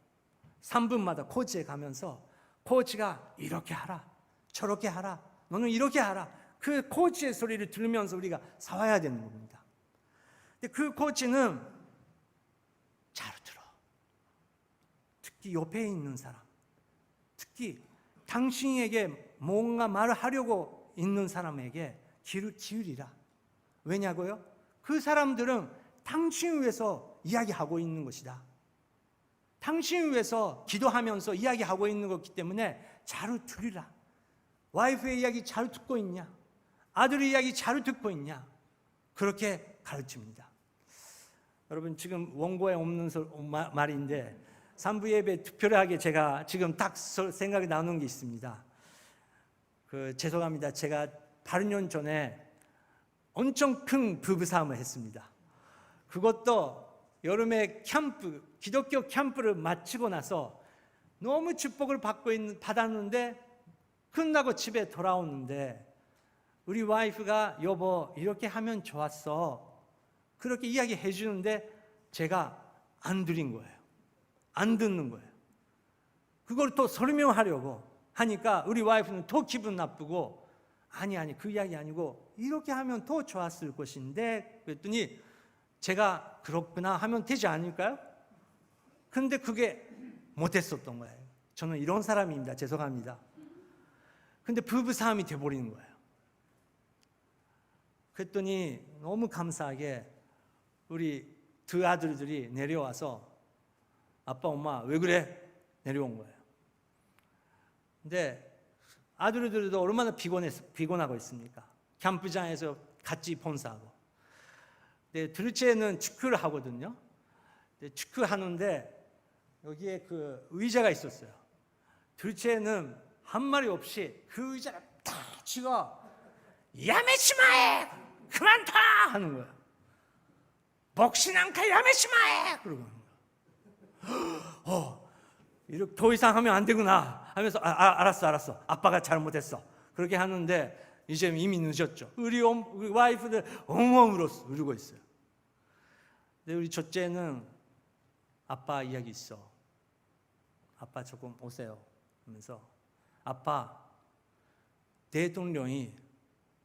3분마다 코치에 가면서 코치가 이렇게 하라, 저렇게 하라, 너는 이렇게 하라. 그 코치의 소리를 들으면서 우리가 싸워야 되는 겁니다. 근데 그 코치는 잘 들어. 특히 옆에 있는 사람, 특히 당신에게 뭔가 말을 하려고 있는 사람에게 귀를 기울이라. 왜냐고요? 그 사람들은 당신 위해서 이야기하고 있는 것이다. 당신 위해서 기도하면서 이야기하고 있는 것이기 때문에 잘 들으라. 와이프의 이야기 잘 듣고 있냐? 아들의 이야기 잘 듣고 있냐? 그렇게 가르칩니다. 여러분 지금 원고에 없는 말인데 3부 예배 특별하게 제가 지금 딱 생각이 나는 게 있습니다. 죄송합니다. 제가 8년 전에 엄청 큰 부부싸움을 했습니다. 그것도 여름에 기독교 캠프를 마치고 나서 너무 축복을 받았는데 끝나고 집에 돌아오는데 우리 와이프가 여보 이렇게 하면 좋았어 그렇게 이야기해 주는데 제가 안 드린 거예요. 안 듣는 거예요. 그걸 또 설명하려고 하니까 우리 와이프는 더 기분 나쁘고 아니 그 이야기 아니고 이렇게 하면 더 좋았을 것인데 그랬더니 제가 그렇구나 하면 되지 않을까요? 근데 그게 못했었던 거예요. 저는 이런 사람입니다. 죄송합니다. 근데 부부싸움이 돼버리는 거예요. 그랬더니 너무 감사하게 우리 두 아들들이 내려와서 아빠 엄마 왜 그래? 내려온 거예요. 근데 아들들도 얼마나 피곤하고 있습니까? 캠프장에서 같이 봉사하고. 근데 둘째는 축구를 하거든요. 근데 축구하는데 여기에 그 의자가 있었어요. 둘째는 한 말이 없이 그 의자를 탁 치고 야매치마해! 그만 타! 하는 거예요. 복신앙카 야매치마해! 그러고 하는 거예요. 이렇게 더 이상 하면 안 되구나 하면서 알았어. 아빠가 잘못했어. 그렇게 하는데 이제 이미 늦었죠. 우리 와이프들 엉엉 울고 있어요. 근데 우리 첫째는 아빠 이야기 있어. 아빠 조금 오세요. 하면서 아빠 대통령이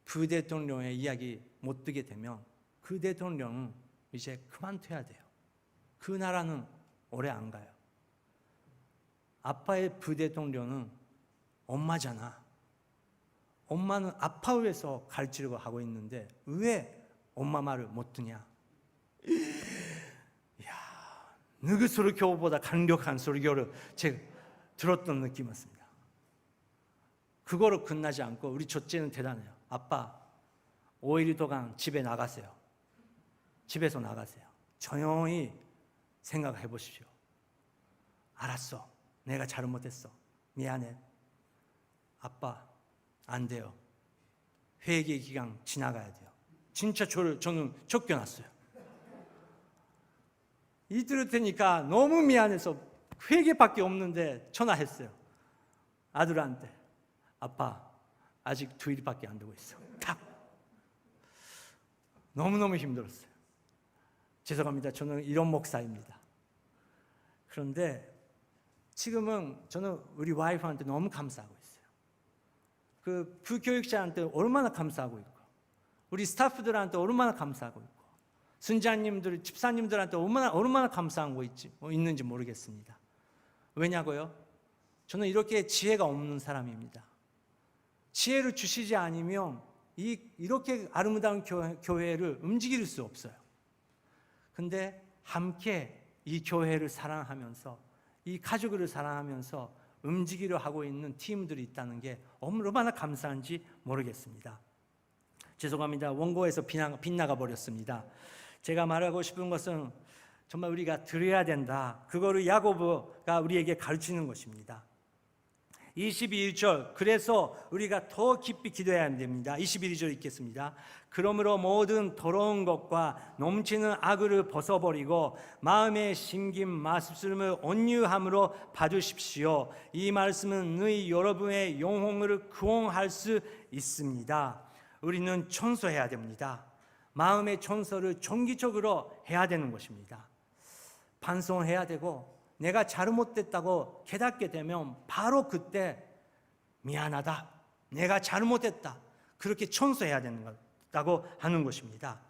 부대통령의 이야기 못 듣게 되면 그 대통령은 이제 그만둬야 돼요. 그 나라는 오래 안 가요. 아빠의 부대통령은 엄마잖아. 엄마는 아빠 위해서 가르치려고 하고 있는데 왜 엄마 말을 못 듣냐? 이야, 누구 설교보다 강력한 설교를 제가 들었던 느낌이었습니다. 그거로 끝나지 않고 우리 첫째는 대단해요. 아빠 5일 동안 집에 나가세요. 집에서 나가세요. 조용히 생각해 보십시오. 알았어. 내가 잘못했어. 미안해. 아빠 안 돼요. 회개 기간 지나가야 돼요. 진짜 저는 쫓겨났어요. 이틀 되니까 너무 미안해서 회개밖에 없는데 전화했어요. 아들한테. 아빠 아직 2일밖에 안 되고 있어. 탁. 너무너무 힘들었어요. 죄송합니다. 저는 이런 목사입니다. 그런데 지금은 저는 우리 와이프한테 너무 감사하고 있어요. 그 부교육자한테 얼마나 감사하고 있고, 우리 스타프들한테 얼마나 감사하고 있고, 순자님들, 집사님들한테 얼마나 감사한 거 있는지 모르겠습니다. 왜냐고요? 저는 이렇게 지혜가 없는 사람입니다. 지혜를 주시지 않으면 이렇게 아름다운 교회를 움직일 수 없어요. 근데 함께 이 교회를 사랑하면서 이 가족을 사랑하면서 움직이려 하고 있는 팀들이 있다는 게 얼마나 감사한지 모르겠습니다. 죄송합니다. 원고에서 빗나가 버렸습니다. 제가 말하고 싶은 것은 정말 우리가 드려야 된다. 그거를 야고보가 우리에게 가르치는 것입니다. 22절, 그래서 우리가 더 깊이 기도해야 됩니다. 21절 읽겠습니다. 그러므로 모든 더러운 것과 넘치는 악을 벗어버리고 마음의 심긴 말씀을 온유함으로 받으십시오. 이 말씀은 너희 여러분의 영혼을 구원할 수 있습니다. 우리는 청소해야 됩니다. 마음의 청소를 정기적으로 해야 되는 것입니다. 반성해야 되고 내가 잘못됐다고 깨닫게 되면 바로 그때 미안하다, 내가 잘못했다, 그렇게 청소해야 된다고 하는 것입니다.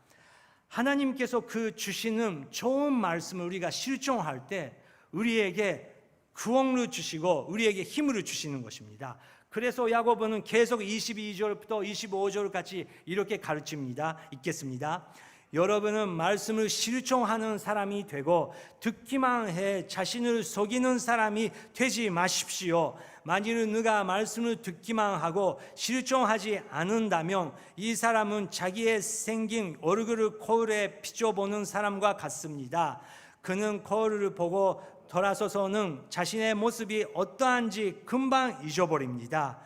하나님께서 그 주시는 좋은 말씀을 우리가 실천할 때 우리에게 구원을 주시고 우리에게 힘을 주시는 것입니다. 그래서 야고보는 계속 22절부터 25절까지 이렇게 가르칩니다. 읽겠습니다. 여러분은 말씀을 실천하는 사람이 되고 듣기만 해 자신을 속이는 사람이 되지 마십시오. 만일 누가 말씀을 듣기만 하고 실천하지 않는다면 이 사람은 자기의 생긴 얼굴을 거울에 비춰보는 사람과 같습니다. 그는 거울을 보고 돌아서서는 자신의 모습이 어떠한지 금방 잊어버립니다.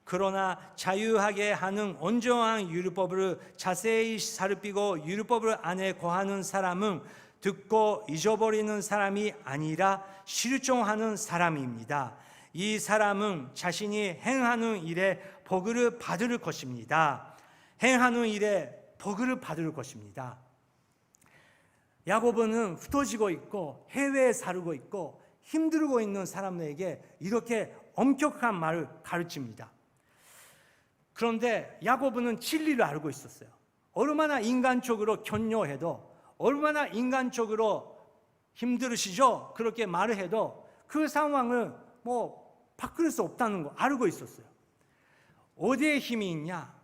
그러나 자유하게 하는 온전한 율법을 자세히 살피고 율법을 안에 거하는 사람은 듣고 잊어버리는 사람이 아니라 실천하는 사람입니다. 이 사람은 자신이 행하는 일에 복을 받을 것입니다. 행하는 일에 복을 받을 것입니다. 야고보는 흩어지고 있고 해외에 살고 있고 힘들고 있는 사람에게 이렇게 엄격한 말을 가르칩니다. 그런데 야고보는 진리를 알고 있었어요. 얼마나 인간적으로 견뇨해도, 얼마나 인간적으로 힘들으시죠? 그렇게 말을 해도 그 상황을 바꿀 수 없다는 거 알고 있었어요. 어디에 힘이 있냐?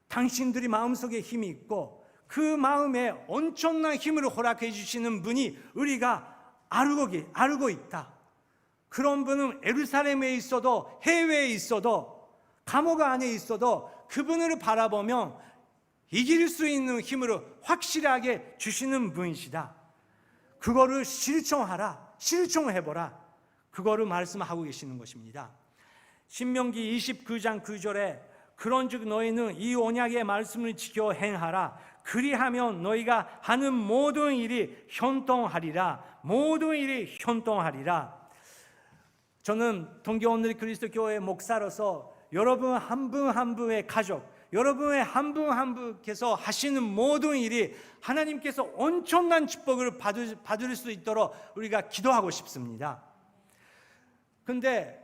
당신들이 마음속에 힘이 있고 그 마음에 엄청난 힘을 허락해 주시는 분이 우리가 알고 있다. 그런 분은 예루살렘에 있어도 해외에 있어도 감옥 안에 있어도 그분을 바라보면 이길 수 있는 힘을 확실하게 주시는 분이시다. 그거를 실천해보라. 그거를 말씀하고 계시는 것입니다. 신명기 29장 9절에 그런즉 너희는 이 언약의 말씀을 지켜 행하라. 그리하면 너희가 하는 모든 일이 현통하리라. 모든 일이 현통하리라. 저는 동교원리 그리스도교회 목사로서 여러분 한 분 한 분의 가족, 여러분의 한 분 한 분께서 하시는 모든 일이 하나님께서 엄청난 축복을 받을 수 있도록 우리가 기도하고 싶습니다. 근데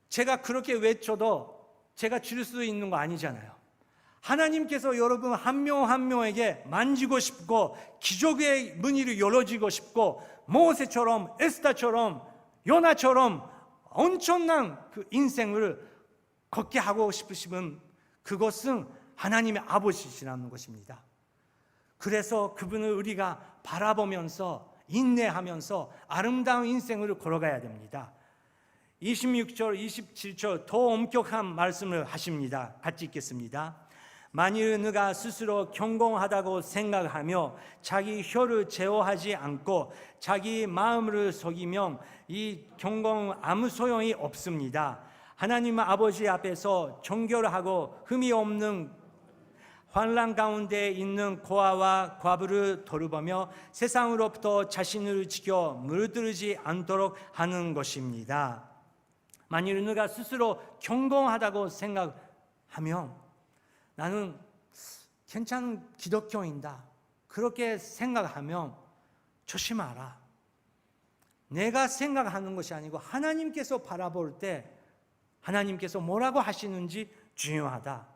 제가 그렇게 외쳐도 제가 줄 수 있는 거 아니잖아요. 하나님께서 여러분 한 명 한 명에게 만지고 싶고 기적의 문이 열어지고 싶고 모세처럼 에스더처럼 요나처럼 엄청난 그 인생을 걷게 하고 싶으시면 그것은 하나님의 아버지시라는 것입니다. 그래서 그분을 우리가 바라보면서 인내하면서 아름다운 인생을 걸어가야 됩니다. 26절, 27절 더 엄격한 말씀을 하십니다. 같이 읽겠습니다. 만일 너가 스스로 경공하다고 생각하며 자기 혀를 제어하지 않고 자기 마음을 속이면 이 경공 아무 소용이 없습니다. 하나님 아버지 앞에서 정결하고 흠이 없는 환난 가운데 있는 고아와 과부를 돌보며 세상으로부터 자신을 지켜 물들지 않도록 하는 것입니다. 만일 너가 스스로 경공하다고 생각하면 나는 괜찮은 기독교인다 그렇게 생각하면 조심하라. 내가 생각하는 것이 아니고 하나님께서 바라볼 때 하나님께서 뭐라고 하시는지 중요하다.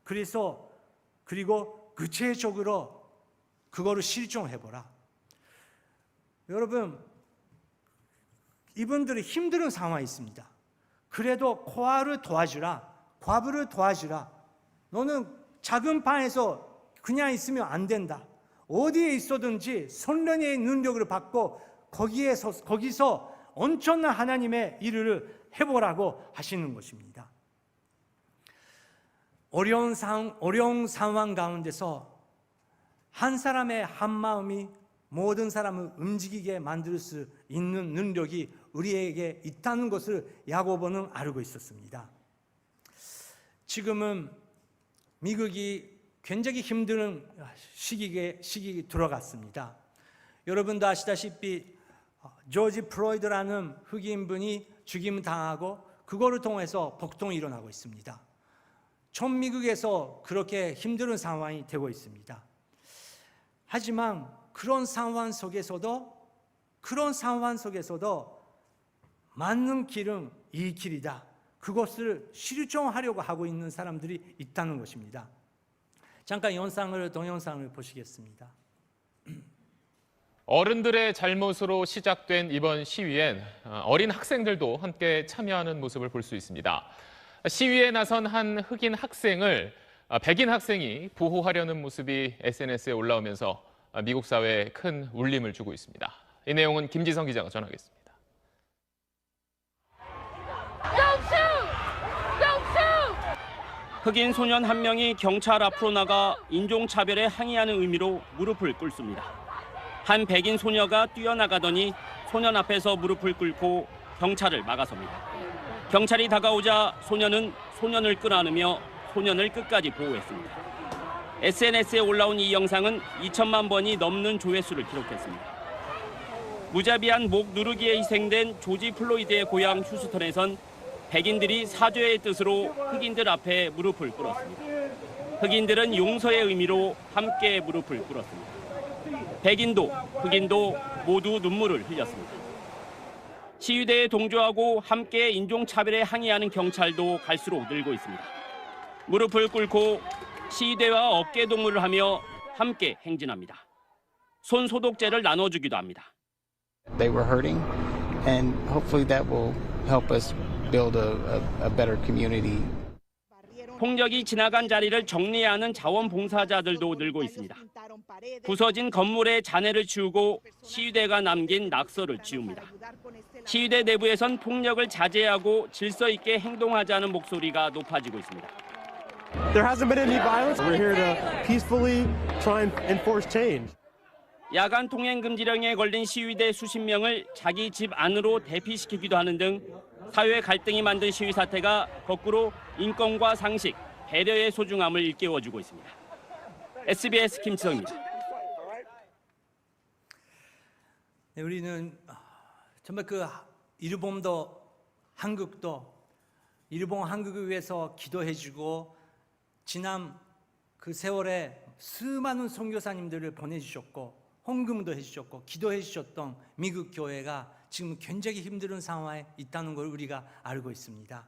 그리고 구체적으로 그거를 실천해보라. 여러분, 이분들이 힘든 상황이 있습니다. 그래도 고아를 도와주라, 과부를 도와주라. 너는 작은 방에서 그냥 있으면 안 된다. 어디에 있어든지 선련의 능력을 받고 거기서 엄청난 하나님의 일을 해보라고 하시는 것입니다. 어려운 상황 가운데서 한 사람의 한 마음이 모든 사람을 움직이게 만들 수 있는 능력이 우리에게 있다는 것을 야고보는 알고 있었습니다. 지금은 미국이 굉장히 힘든 시기에 들어갔습니다. 여러분도 아시다시피 조지 플로이드라는 흑인분이 죽임을 당하고 그거를 통해서 복통이 일어나고 있습니다. 전 미국에서 그렇게 힘든 상황이 되고 있습니다. 하지만 그런 상황 속에서도 맞는 길은 이 길이다. 그것을 실천하려고 하고 있는 사람들이 있다는 것입니다. 잠깐 동영상을 보시겠습니다. 어른들의 잘못으로 시작된 이번 시위엔 어린 학생들도 함께 참여하는 모습을 볼 수 있습니다. 시위에 나선 한 흑인 학생을 백인 학생이 보호하려는 모습이 SNS에 올라오면서 미국 사회에 큰 울림을 주고 있습니다. 이 내용은 김지성 기자가 전하겠습니다. 흑인 소년 한 명이 경찰 앞으로 나가 인종차별에 항의하는 의미로 무릎을 꿇습니다. 한 백인 소녀가 뛰어나가더니 소년 앞에서 무릎을 꿇고 경찰을 막아섭니다. 경찰이 다가오자 소년은 소년을 끌어안으며 소년을 끝까지 보호했습니다. SNS에 올라온 이 영상은 2천만 번이 넘는 조회수를 기록했습니다. 무자비한 목 누르기에 희생된 조지 플로이드의 고향 휴스턴에선 백인들이 사죄의 뜻으로 흑인들 앞에 무릎을 꿇었습니다. 흑인들은 용서의 의미로 함께 무릎을 꿇었습니다. 백인도 흑인도 모두 눈물을 흘렸습니다. 시위대에 동조하고 함께 인종차별에 항의하는 경찰도 갈수록 늘고 있습니다. 무릎을 꿇고 시위대와 어깨동무를 하며 함께 행진합니다. 손 소독제를 나눠주기도 합니다. They were hurting, and hopefully that will help us build a better community. 폭력이 지나간 자리를 정리하는 자원봉사자들도 늘고 있습니다. 부서진 건물에 잔해를 치우고 시위대가 남긴 낙서를 지웁니다. 시위대 내부에선 폭력을 자제하고 질서 있게 행동하자는 목소리가 높아지고 있습니다. There hasn't been any violence. We're here to peacefully try and enforce change. 야간 통행 금지령에 걸린 시위대 수십 명을 자기 집 안으로 대피시키기도 하는 등 사회 갈등이 만든 시위 사태가 거꾸로 인권과 상식, 배려의 소중함을 일깨워주고 있습니다. SBS 김치성입니다. 네, 우리는 정말 그 일본도 한국도 일본 한국을 위해서 기도해주고 지난 그 세월에 수많은 선교사님들을 보내주셨고 헌금도 해주셨고 기도해주셨던 미국 교회가 지금 굉장히 힘든 상황에 있다는 걸 우리가 알고 있습니다.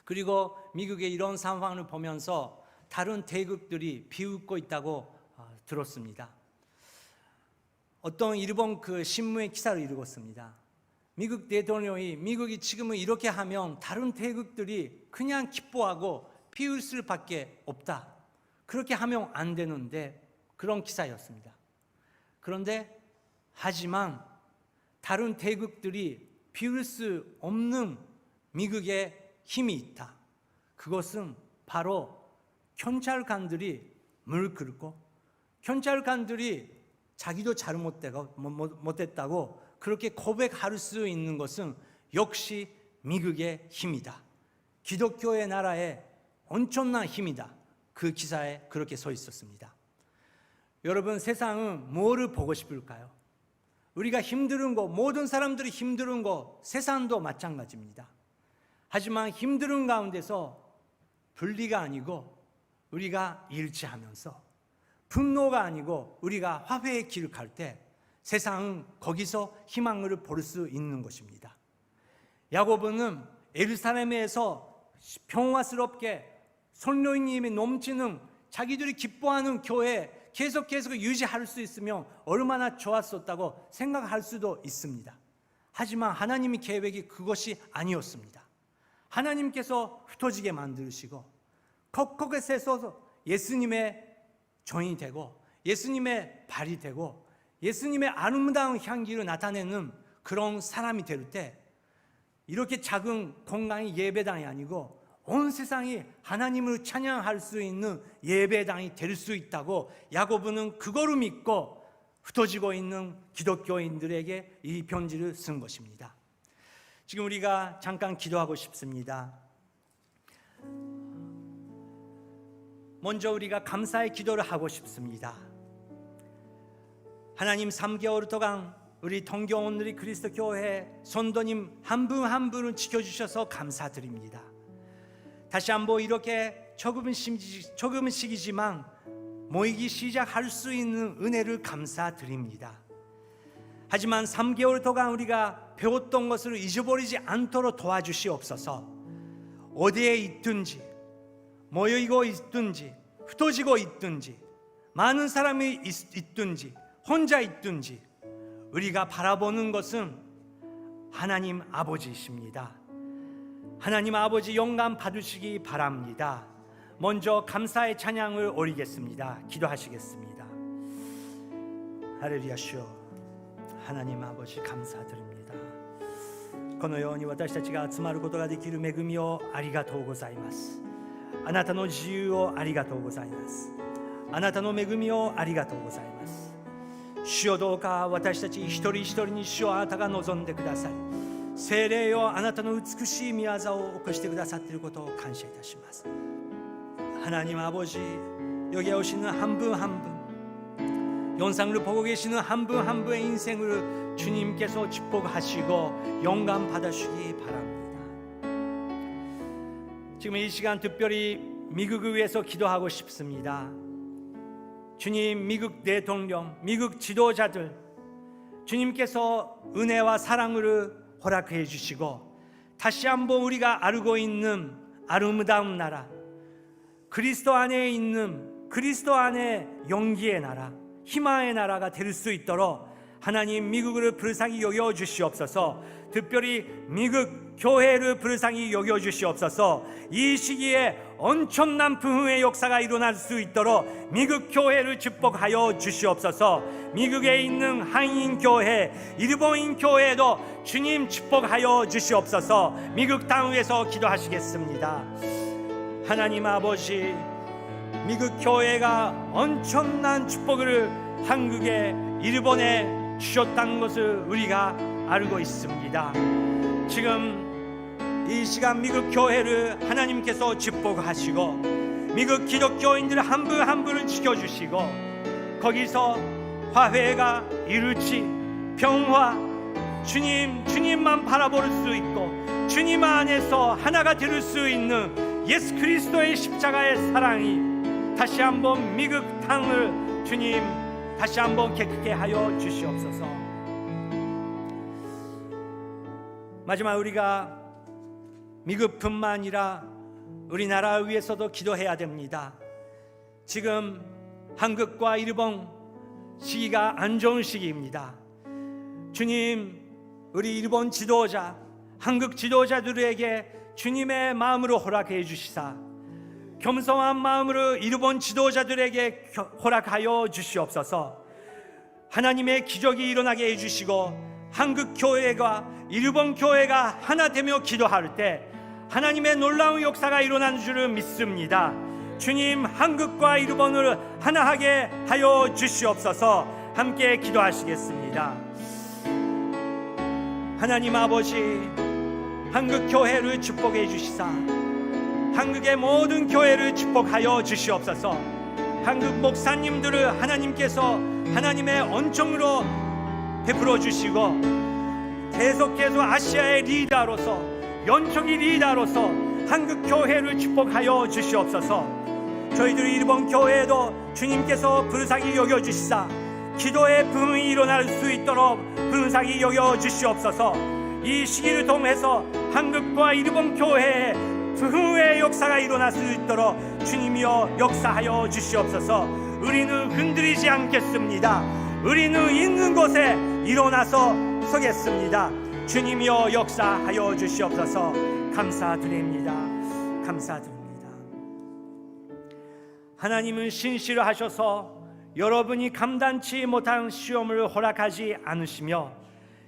그리고 미국의 이런 상황을 보면서 다른 대국들이 비웃고 있다고 들었습니다. 어떤 일본 그 신문의 기사를 읽었습니다. 미국 대통령이 미국이 지금은 이렇게 하면 다른 대국들이 그냥 기뻐하고 비울 수밖에 없다. 그렇게 하면 안 되는데 그런 기사였습니다. 그런데 하지만 다른 대국들이 비울 수 없는 미국의 힘이 있다. 그것은 바로 경찰관들이 물 끓고 경찰관들이 자기도 못했다고 그렇게 고백할 수 있는 것은 역시 미국의 힘이다. 기독교의 나라의 엄청난 힘이다. 그 기사에 그렇게 써 있었습니다. 여러분, 세상은 뭐를 보고 싶을까요? 우리가 힘든 거, 모든 사람들이 힘든 거, 세상도 마찬가지입니다. 하지만 힘든 가운데서 분리가 아니고 우리가 일치하면서 분노가 아니고 우리가 화해의 길을 갈 때 세상은 거기서 희망을 볼 수 있는 것입니다. 야고보는 예루살렘에서 평화스럽게 성령님이 넘치는 자기들이 기뻐하는 교회 계속 유지할 수 있으면 얼마나 좋았었다고 생각할 수도 있습니다. 하지만 하나님의 계획이 그것이 아니었습니다. 하나님께서 흩어지게 만드시고 곳곳에 서서 예수님의 종이 되고 예수님의 발이 되고 예수님의 아름다운 향기를 나타내는 그런 사람이 될 때 이렇게 작은 공간이 예배당이 아니고 온 세상이 하나님을 찬양할 수 있는 예배당이 될 수 있다고 야고보는 그거를 믿고 흩어지고 있는 기독교인들에게 이 편지를 쓴 것입니다. 지금 우리가 잠깐 기도하고 싶습니다. 먼저 우리가 감사의 기도를 하고 싶습니다. 하나님, 3개월 동안 우리 동교원들이 그리스도 교회 성도님 한 분 한 분을 지켜주셔서 감사드립니다. 다시 한번 이렇게 조금씩이지만 모이기 시작할 수 있는 은혜를 감사드립니다. 하지만 3개월 동안 우리가 배웠던 것을 잊어버리지 않도록 도와주시옵소서. 어디에 있든지 모이고 있든지 흩어지고 있든지 많은 사람이 있든지 혼자 있든지 우리가 바라보는 것은 하나님 아버지이십니다. 하나님 아버지 영감 받으시기 바랍니다. 먼저 감사의 찬양을 올리겠습니다. 기도하시겠습니다. 할렐루야 주여, 하나님 아버지 감사드립니다. このように私たちが集まることができる恵みをありがとうございます。あなたの自由をありがとうございます。あなたの恵みをありがとうございます。主よ、どうか私たち一人一人に主をあなたが望んでください。聖霊よ、あなたの美しい御業を起こしてくださっていることを感謝いたします。 하나님 아버지, 여기 오시는 한 분 한 분, 영상을 보고 계시는 한 분 한 분의 인생을 주님께서 축복하시고 영감 받으시기 바랍니다. 지금 이 시간 특별히 미국을 위해서 기도하고 싶습니다. 주님, 미국 대통령, 미국 지도자들, 주님께서 은혜와 사랑을 허락해 주시고 다시 한번 우리가 알고 있는 아름다운 나라, 그리스도 안에 있는 그리스도 안에 용기의 나라, 희망의 나라가 될 수 있도록 하나님 미국을 불쌍히 여겨 주시옵소서. 특별히 미국 교회를 불쌍히 여겨 주시옵소서. 이 시기에 엄청난 부흥의 역사가 일어날 수 있도록 미국 교회를 축복하여 주시옵소서. 미국에 있는 한인 교회, 일본인 교회도 주님 축복하여 주시옵소서. 미국 땅 위에서 기도하시겠습니다. 하나님 아버지, 미국 교회가 엄청난 축복을 한국에, 일본에 주셨다는 것을 우리가 알고 있습니다. 지금 이 시간 미국 교회를 하나님께서 축복하시고 미국 기독교인들 한 분 한 분을 지켜주시고 거기서 화해가 이루지, 평화, 주님만 바라볼 수 있고 주님 안에서 하나가 될 수 있는 예수 그리스도의 십자가의 사랑이 다시 한번 미국 땅을 주님 다시 한번 깨끗게 하여 주시옵소서. 마지막 우리가 미국뿐만 아니라 우리나라를 위해서도 기도해야 됩니다. 지금 한국과 일본 시기가 안 좋은 시기입니다. 주님, 우리 일본 지도자, 한국 지도자들에게 주님의 마음으로 허락해 주시사 겸손한 마음으로 일본 지도자들에게 허락하여 주시옵소서. 하나님의 기적이 일어나게 해주시고 한국 교회가 일본 교회가 하나 되며 기도할 때 하나님의 놀라운 역사가 일어나는 줄을 믿습니다. 주님, 한국과 일본을 하나하게 하여 주시옵소서. 함께 기도하시겠습니다. 하나님 아버지, 한국 교회를 축복해 주시사 한국의 모든 교회를 축복하여 주시옵소서. 한국 목사님들을 하나님께서 하나님의恩寵으로 베풀어 주시고 계속해서 아시아의 리더로서, 연초기 리더로서 한국 교회를 축복하여 주시옵소서. 저희들 일본 교회도 주님께서 불쌍히 여겨주시사 기도의 부흥이 일어날 수 있도록 불쌍히 여겨주시옵소서. 이 시기를 통해서 한국과 일본 교회에 부흥의 역사가 일어날 수 있도록 주님이여 역사하여 주시옵소서. 우리는 흔들리지 않겠습니다. 우리는 있는 곳에 일어나서 서겠습니다. 주님이여 역사하여 주시옵소서. 감사드립니다. 감사드립니다. 하나님은 신실하셔서 여러분이 감당치 못한 시험을 허락하지 않으시며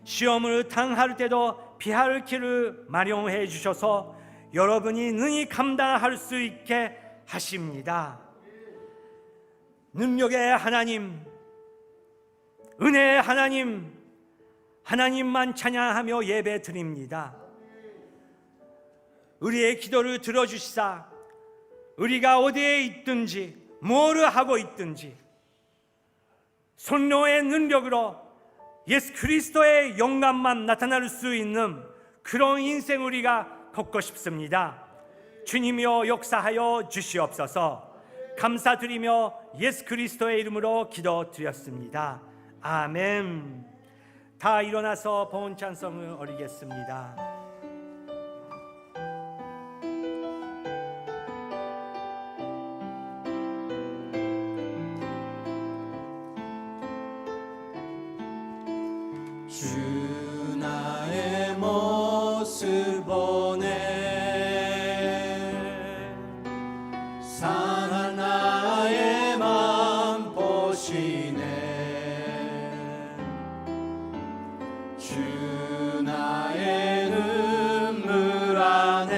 시험을 당할 때도 피할 길을 마련해 주셔서 여러분이 능히 감당할 수 있게 하십니다. 능력의 하나님, 은혜의 하나님, 하나님만 찬양하며 예배 드립니다. 우리의 기도를 들어주시사 우리가 어디에 있든지 뭐를 하고 있든지 성령의 능력으로 예수 그리스도의 영광만 나타날 수 있는 그런 인생 우리가 걷고 싶습니다. 주님이여 역사하여 주시옵소서. 감사드리며 예수 그리스도의 이름으로 기도드렸습니다. 아멘. 다 일어나서 봉헌 찬송을 올리겠습니다. 주 나의 모습 보네 상한 나의 맘 보시네 주 나의 눈물 안에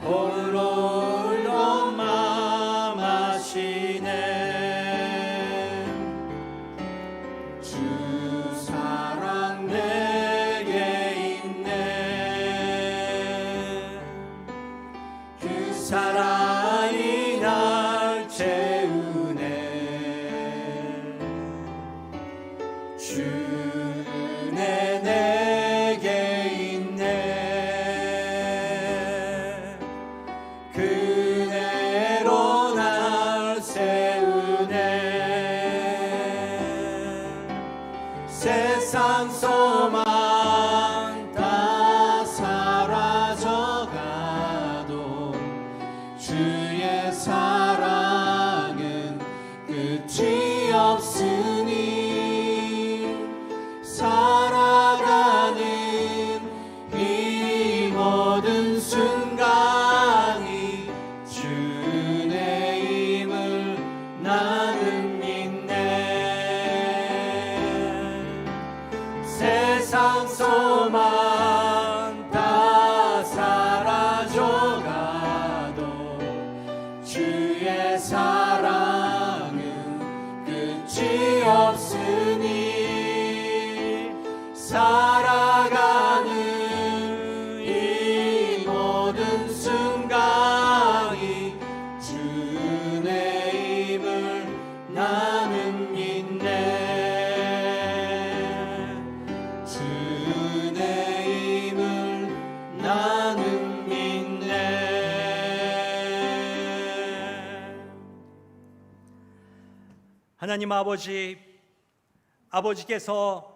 홀로 울고 맘하시네 주 사랑 내게 있네 그 사랑이 날 채우네 주 은혜 내게 있네 그대로 날 세우네 세상 모든 순간이 주의 힘을 나는 믿네. 세상 소망 다 사라져가도 주의 사랑은 끝이 없으니 살아가는 이 모든 순간이 주의 힘을 나는 믿네. 주의 힘을 나는 믿네. 하나님 아버지께서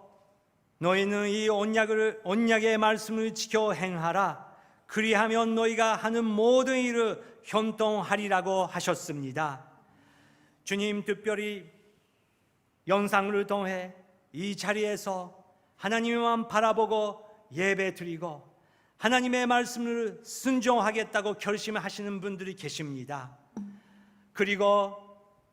너희는 이 언약의 말씀을 지켜 행하라. 그리하면 너희가 하는 모든 일을 형통하리라고 하셨습니다. 주님, 특별히 영상을 통해 이 자리에서 하나님만 바라보고 예배드리고 하나님의 말씀을 순종하겠다고 결심하시는 분들이 계십니다. 그리고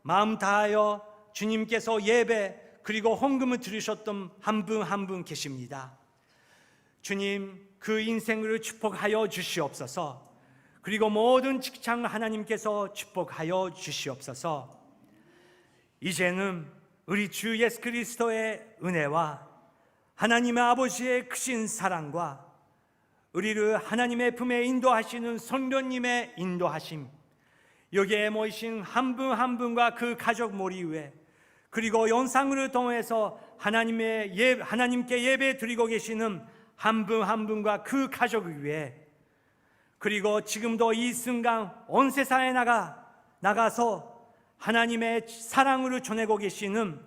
마음 다하여 주님께서 예배 그리고 헌금을 드리셨던 한 분 한 분 계십니다. 주님, 그 인생을 축복하여 주시옵소서. 그리고 모든 직장을 하나님께서 축복하여 주시옵소서. 이제는 우리 주 예수 그리스도의 은혜와 하나님의 아버지의 크신 사랑과 우리를 하나님의 품에 인도하시는 성령님의 인도하심, 여기에 모이신 한 분 한 분과 그 가족 모리 위에, 그리고 영상을 통해서 하나님께 예배 드리고 계시는 한 분 한 분과 그 가족 위에, 그리고 지금도 이 순간 온 세상에 나가서 하나님의 사랑으로 전하고 계시는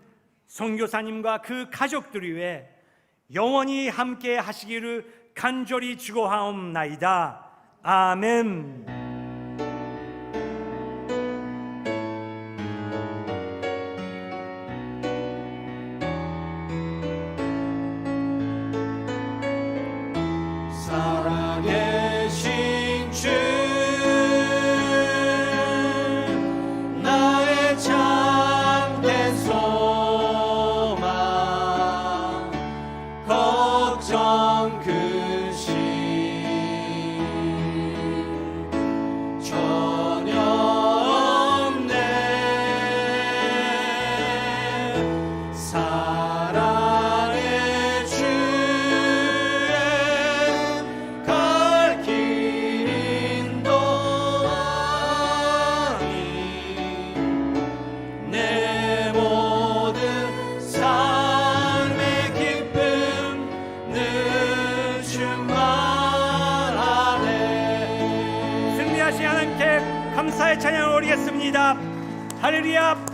선교사님과 그 가족들 위에 영원히 함께 하시기를 간절히 축원하옵나이다. 아멘. 살아계신 주, 나의 참된 소망, 걱정 근심 전혀 없네. 사랑의 주의 갈 길 인도하니 내 모든 삶의 기쁨 늘 충만하네. 승리하신 하나님께 감사의 찬양을 올리겠습니다. 할렐루야.